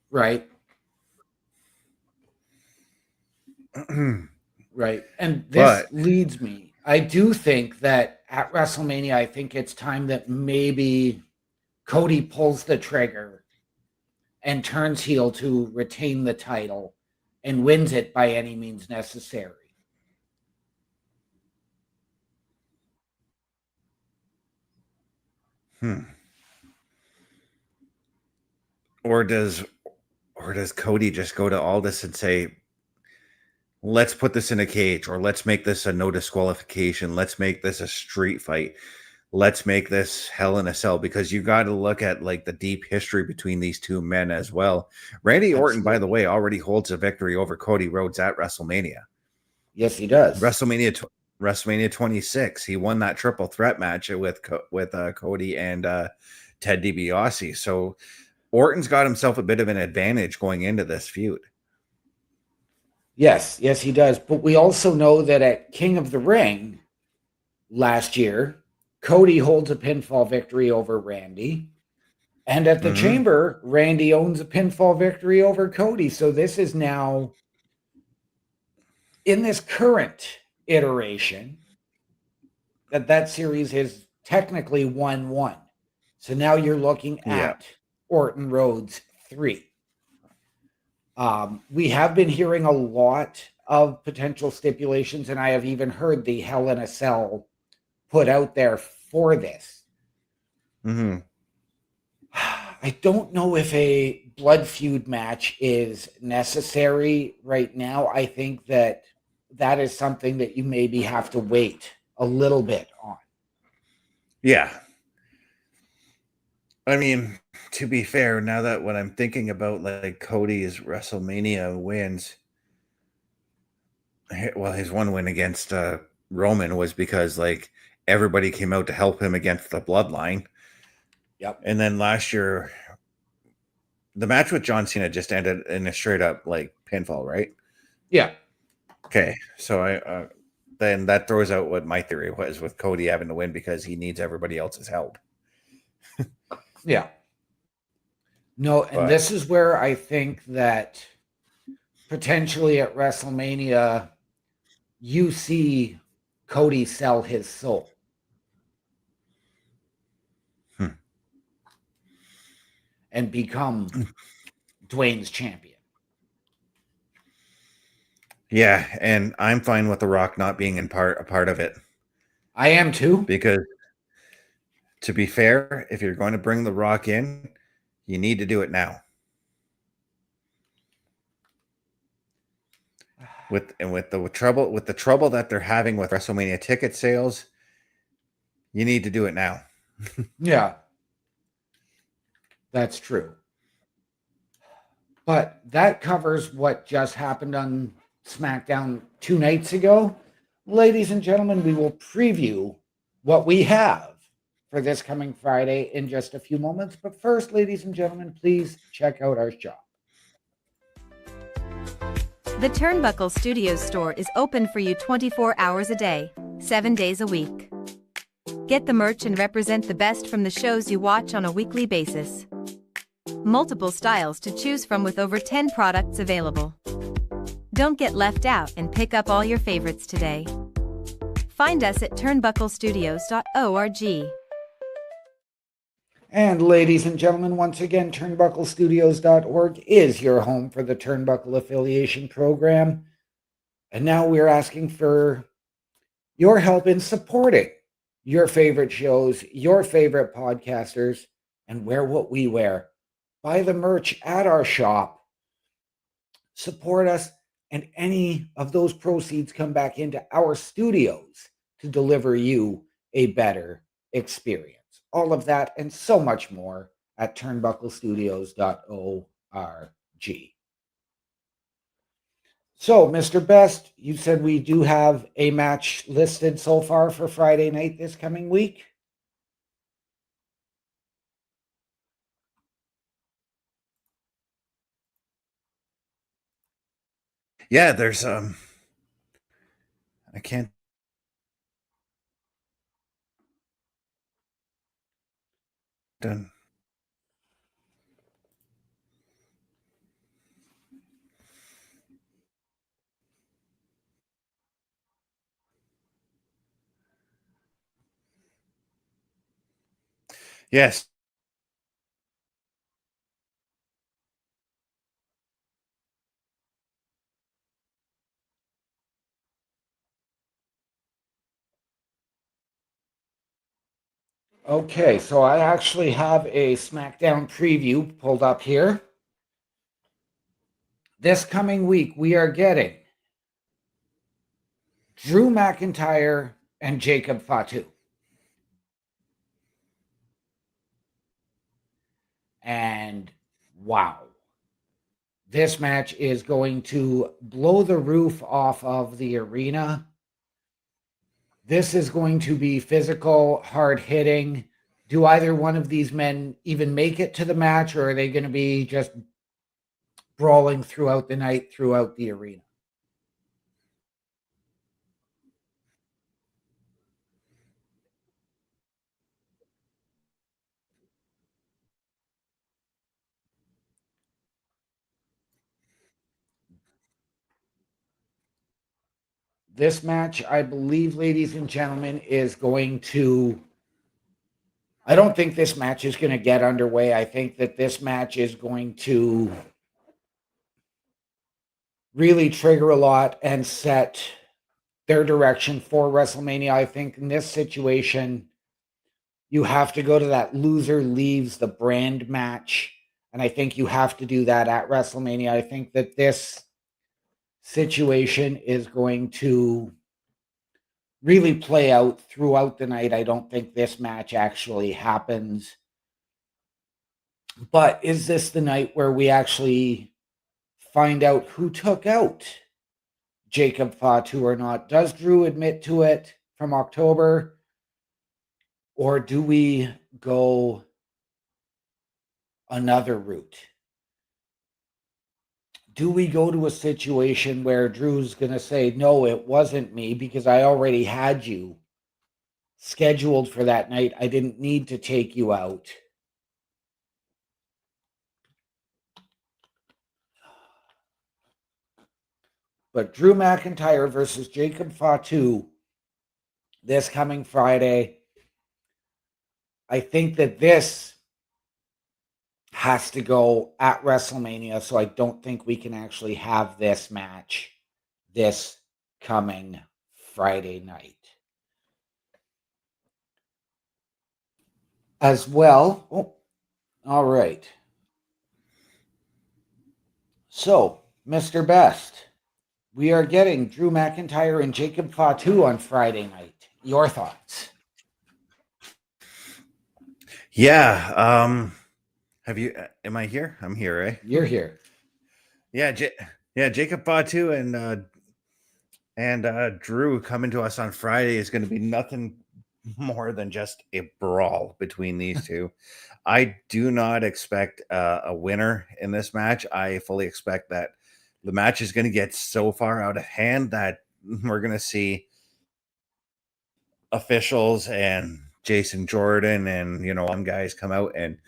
Right. Right. And this leads me. I do think that at WrestleMania, I think it's time that maybe Cody pulls the trigger and turns heel to retain the title and wins it by any means necessary. Or does Cody just go to Aldis and say, let's put this in a cage, or let's make this a no disqualification. Let's make this a street fight. Let's make this Hell in a Cell, because you got to look at like the deep history between these two men as well. Randy Orton, by the way, already holds a victory over Cody Rhodes at WrestleMania. Yes, he does. WrestleMania 26. He won that triple threat match with Cody and Ted DiBiase. So Orton's got himself a bit of an advantage going into this feud. Yes, he does. But we also know that at King of the Ring last year, Cody holds a pinfall victory over Randy. And at the Chamber, Randy owns a pinfall victory over Cody. So this is now, in this current iteration, that series is technically 1-1. So now you're looking at Orton Rhodes 3. We have been hearing a lot of potential stipulations, and I have even heard the Hell in a Cell put out there for this. I don't know if a blood feud match is necessary right now. I think that that is something that you maybe have to wait a little bit on. Yeah. I mean, to be fair, now that when I'm thinking about like Cody's WrestleMania wins, well, his one win against Roman was because like everybody came out to help him against the bloodline. Yep. And then last year, the match with John Cena just ended in a straight up like pinfall, right? Yeah. Okay. So I then that throws out what my theory was with Cody having to win because he needs everybody else's help. Yeah. No, and But this is where I think that potentially at WrestleMania, you see Cody sell his soul. And become Dwayne's champion. yeah, and I'm fine with The Rock not being a part of it. I am too. Because to be fair, if you're going to bring The Rock in, you need to do it now. With the trouble that they're having with WrestleMania ticket sales, you need to do it now. Yeah. That's true. But that covers what just happened on SmackDown 2 nights ago. Ladies and gentlemen, we will preview what we have for this coming Friday in just a few moments. But first, ladies and gentlemen, please check out our shop. The Turnbuckle Studios store is open for you 24 hours a day, 7 days a week. Get the merch and represent the best from the shows you watch on a weekly basis. Multiple styles to choose from with over 10 products available. Don't get left out and pick up all your favorites today. Find us at turnbucklestudios.org. And ladies and gentlemen, once again, turnbucklestudios.org is your home for the Turnbuckle Affiliation Program. And now we're asking for your help in supporting your favorite shows, your favorite podcasters, and wear what we wear. Buy the merch at our shop. Support us, and any of those proceeds come back into our studios to deliver you a better experience. All of that and so much more at turnbucklestudios.org. So, Mr. Best, you said we do have a match listed so far for Friday night this coming week. Yeah, there's I can't done. Yes. Okay, so I actually have a SmackDown preview pulled up here. This coming week, we are getting Drew McIntyre and Jacob Fatu. And wow, this match is going to blow the roof off of the arena. This is going to be physical, hard hitting. Do either one of these men even make it to the match, or are they going to be just brawling throughout the night, throughout the arena? This match, I believe, ladies and gentlemen, is going to. I don't think this match is going to get underway. I think that this match is going to really trigger a lot and set their direction for WrestleMania. I think in this situation, you have to go to that loser leaves the brand match. And I think you have to do that at WrestleMania. I think that this situation is going to really play out throughout the night. I don't think this match actually happens. But is this the night where we actually find out who took out Jacob Fatu or not? Does Drew admit to it from October? Or do we go another route? Do we go to a situation where Drew's going to say, no, it wasn't me because I already had you scheduled for that night. I didn't need to take you out. But Drew McIntyre versus Jacob Fatu this coming Friday. I think that this has to go at WrestleMania, so I don't think we can actually have this match this coming Friday night. As well, all right. So, Mr. Best, we are getting Drew McIntyre and Jacob Fatu on Friday night. Your thoughts? Yeah. Have you? Am I here? I'm here, eh? You're here. Yeah. Jacob Fatu and Drew coming to us on Friday is going to be nothing more than just a brawl between these two. I do not expect a winner in this match. I fully expect that the match is going to get so far out of hand that we're going to see officials and Jason Jordan and some guys come out and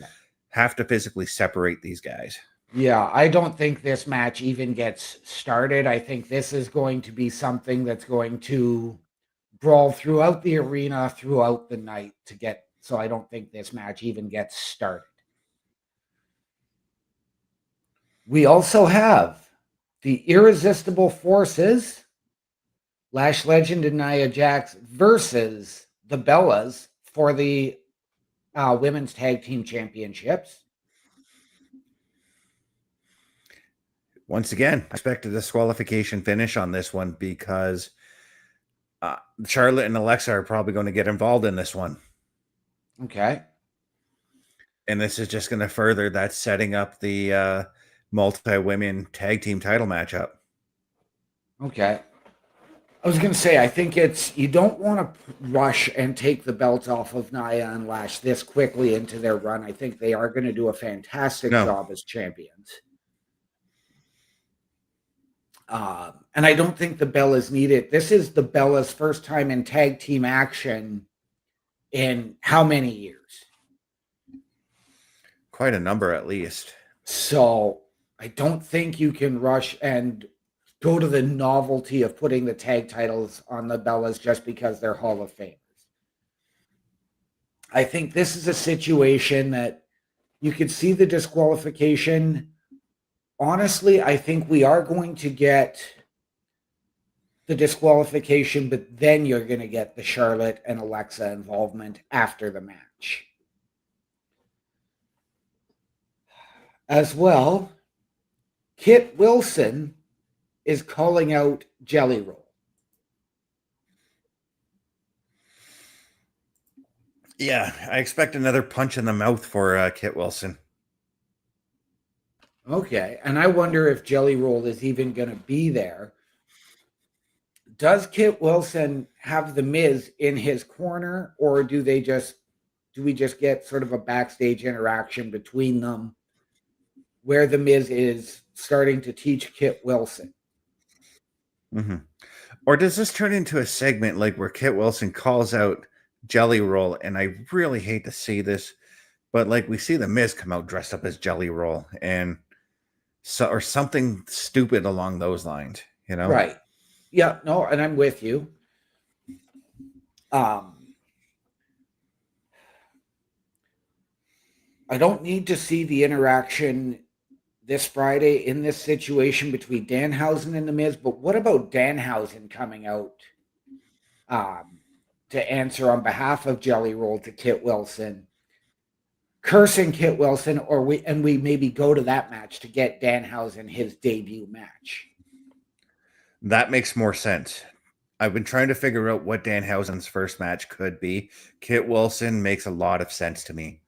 have to physically separate these guys. Yeah, I don't think this match even gets started. I think this is going to be something that's going to brawl throughout the arena, throughout the night so I don't think this match even gets started. We also have the Irresistible Forces, Lash Legend and Nia Jax versus the Bellas for the Women's Tag Team Championships. Once again, I expect a disqualification finish on this one because Charlotte and Alexa are probably going to get involved in this one. Okay. And this is just going to further that setting up the multi-women tag team title matchup. Okay. I was going to say, I think you don't want to rush and take the belts off of Nia and Lash this quickly into their run. I think they are going to do a fantastic job as champions. And I don't think the Bellas need it. This is the Bellas' first time in tag team action in how many years? Quite a number, at least. So I don't think you can rush and go to the novelty of putting the tag titles on the Bellas just because they're Hall of Famers. I think this is a situation that you could see the disqualification. Honestly, I think we are going to get the disqualification, but then you're going to get the Charlotte and Alexa involvement after the match. As well, Kit Wilson is calling out Jelly Roll. Yeah, I expect another punch in the mouth for Kit Wilson. Okay, and I wonder if Jelly Roll is even going to be there. Does Kit Wilson have the Miz in his corner, or do we just get sort of a backstage interaction between them where the Miz is starting to teach Kit Wilson? Mm-hmm. Or does this turn into a segment like where Kit Wilson calls out Jelly Roll? And I really hate to see this, but like we see the Miz come out dressed up as Jelly Roll or something stupid along those lines, Right. Yeah, no, and I'm with you. I don't need to see the interaction this Friday in this situation between Danhausen and the Miz, but what about Danhausen coming out to answer on behalf of Jelly Roll to Kit Wilson, cursing Kit Wilson, or we maybe go to that match to get Danhausen his debut match. That makes more sense. I've been trying to figure out what Danhausen's first match could be. Kit Wilson makes a lot of sense to me.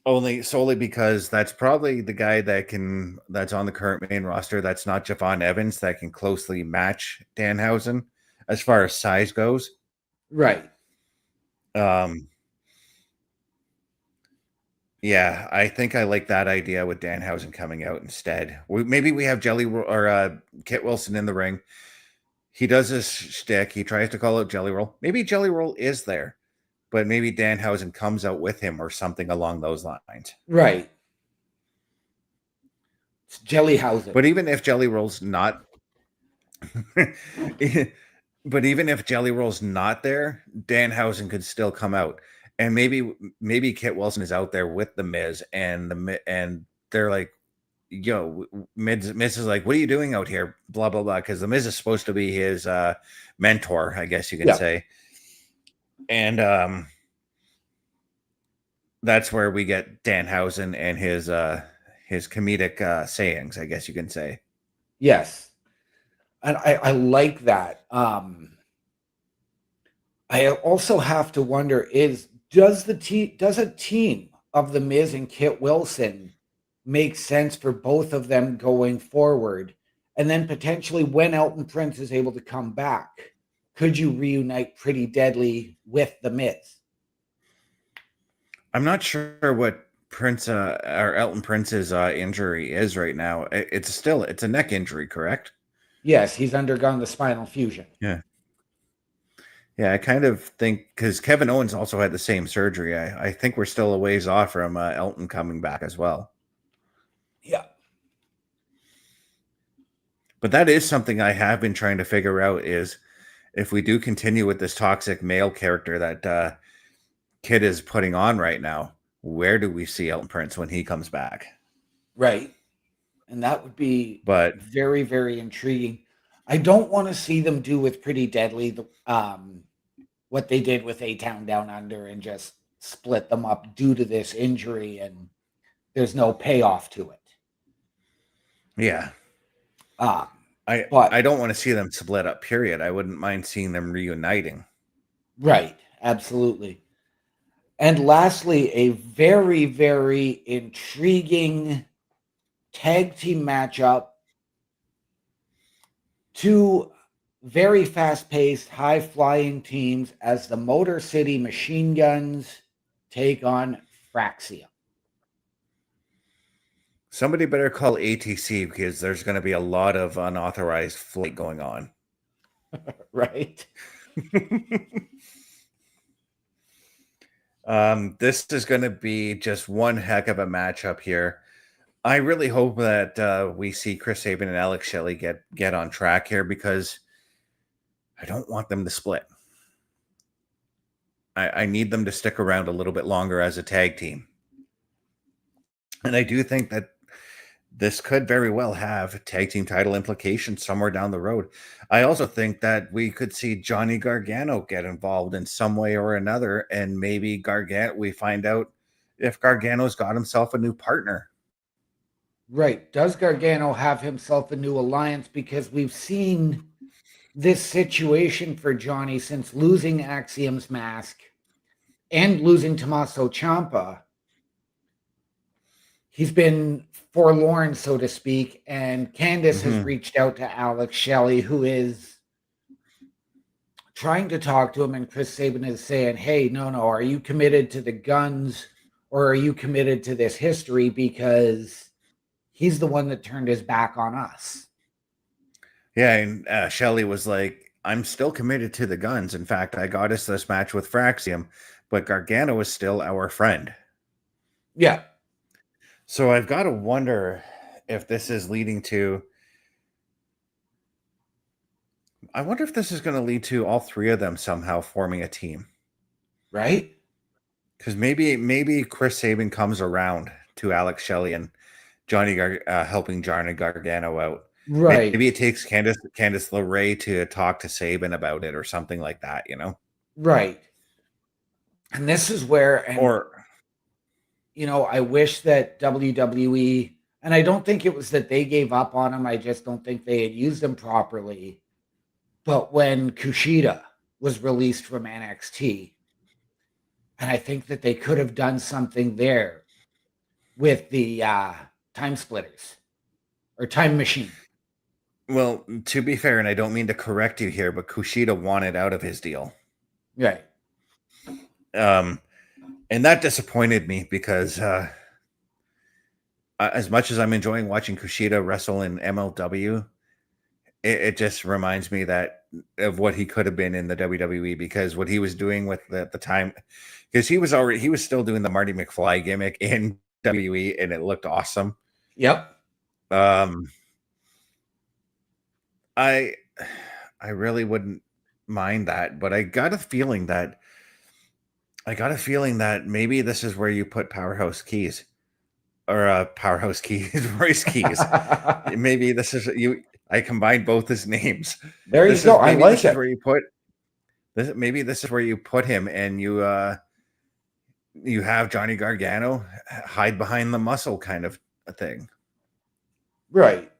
Only solely because that's probably the guy that's on the current main roster. That's not Javon Evans that can closely match Danhausen as far as size goes. Right. Yeah, I think I like that idea with Danhausen coming out instead. Maybe we have Kit Wilson in the ring. He does his shtick. He tries to call out Jelly Roll. Maybe Jelly Roll is there, but maybe Danhausen comes out with him or something along those lines. Right. It's Jellyhausen. But even if Jelly Roll's not, but even if Jelly Roll's not there, Danhausen could still come out, and maybe Kit Wilson is out there with the Miz, and they're like, yo, Miz is like, what are you doing out here? Blah, blah, blah. Because the Miz is supposed to be his mentor, I guess you can say. And that's where we get Danhausen and his comedic sayings, I guess you can say. Yes. And I like that. I also have to wonder does a team of the Miz and Kit Wilson make sense for both of them going forward? And then potentially when Elton Prince is able to come back, could you reunite Pretty Deadly with the Miz? I'm not sure what Elton Prince's injury is right now. It's a neck injury, correct? Yes, he's undergone the spinal fusion. Yeah. Yeah, I kind of think because Kevin Owens also had the same surgery. I think we're still a ways off from Elton coming back as well. Yeah. But that is something I have been trying to figure out is if we do continue with this toxic male character that Kid is putting on right now, where do we see Elton Prince when he comes back? Right. And that would be But very, very intriguing. I don't want to see them do with Pretty Deadly what they did with A-Town Down Under and just split them up due to this injury, and there's no payoff to it. yeah. I don't want to see them split up, period. I wouldn't mind seeing them reuniting. Right. Absolutely. And lastly, a very, very intriguing tag team matchup. Two very fast-paced, high-flying teams as the Motor City Machine Guns take on Fraxium. Somebody better call ATC because there's going to be a lot of unauthorized flight going on. Right? This is going to be just one heck of a matchup here. I really hope that we see Chris Sabin and Alex Shelley get on track here because I don't want them to split. I need them to stick around a little bit longer as a tag team. And I do think that this could very well have tag team title implications somewhere down the road. I also think that we could see Johnny Gargano get involved in some way or another, and maybe we find out if Gargano's got himself a new partner. Right. Does Gargano have himself a new alliance? Because we've seen this situation for Johnny since losing Axiom's mask and losing Tommaso Ciampa. He's been forlorn, so to speak, and Candice has reached out to Alex Shelley, who is trying to talk to him, and Chris Sabin is saying, hey, no, are you committed to the Guns or are you committed to this history? Because he's the one that turned his back on us. Yeah, and Shelley was like, I'm still committed to the Guns. In fact, I got us this match with Fraxium, but Gargano is still our friend. Yeah. So I've got to wonder if this is leading to... I wonder if this is going to lead to all three of them somehow forming a team. Right? Because maybe Chris Sabin comes around to Alex Shelley and helping Johnny Gargano out. Right. Maybe it takes Candice LeRae to talk to Saban about it or something like that, you know? Right. And this is where, and Or I wish that WWE, and I don't think it was that they gave up on him. I just don't think they had used him properly. But when Kushida was released from NXT, and I think that they could have done something there with the time splitters or time machine. well, to be fair, and I don't mean to correct you here, but Kushida wanted out of his deal. Right. And that disappointed me because as much as I'm enjoying watching Kushida wrestle in MLW, it just reminds me that of what he could have been in the WWE, because what he was doing with the time, because he was still doing the Marty McFly gimmick in WWE, and it looked awesome. Yep. I really wouldn't mind that, but I got a feeling that maybe this is where you put Powerhouse Keys, or Powerhouse Keys, Royce Keys. Maybe this is you. I combined both his names. There you go. I like it. Where you put this? Maybe this is where you put him, and you have Johnny Gargano hide behind the muscle kind of a thing. Right.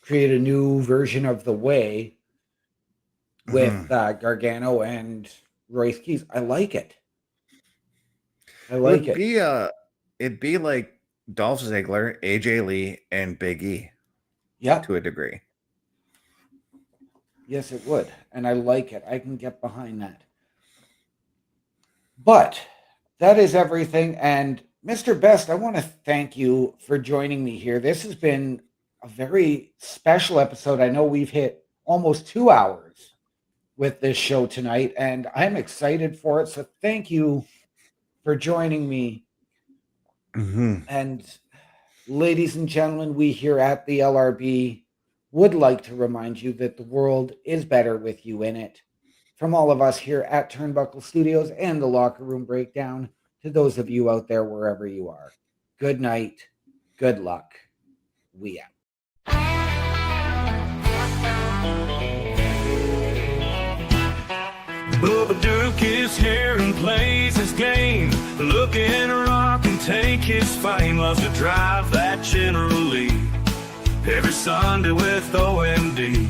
Create a new version of the Way with Gargano and Royce Keys. I like it. It'd be like Dolph Ziggler, AJ Lee, and Big E. Yeah. To a degree. Yes, it would. And I like it. I can get behind that. But that is everything. And Mr. Best, I want to thank you for joining me here. This has been a very special episode. I know we've hit almost 2 hours with this show tonight, and I'm excited for it. So thank you for joining me. And ladies and gentlemen, we here at the LRB would like to remind you that the world is better with you in it. From all of us here at Turnbuckle Studios and the Locker Room Breakdown, to those of you out there wherever you are, good night, good luck, we out. Bubba Duke is here and plays his game. Looking to rock and take his fame. Loves to drive that General Lee every Sunday with OMD.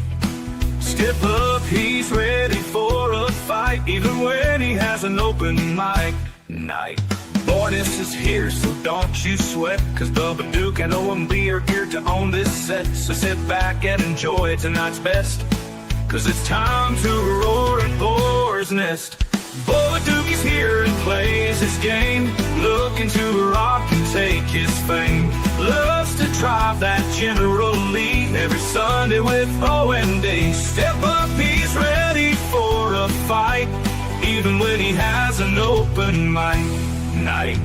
Step up, he's ready for a fight, even when he has an open mic night. Boyness is here, so don't you sweat, cause Bubba Duke and OMB are geared to own this set. So sit back and enjoy tonight's best, cause it's time to roar at Boar's Nest. Bubba Duke is here and plays his game, looking to rock and take his fame. Loves to drive that General Lee every Sunday with OMD. Step up, he's ready for a fight, even when he has an open mic night.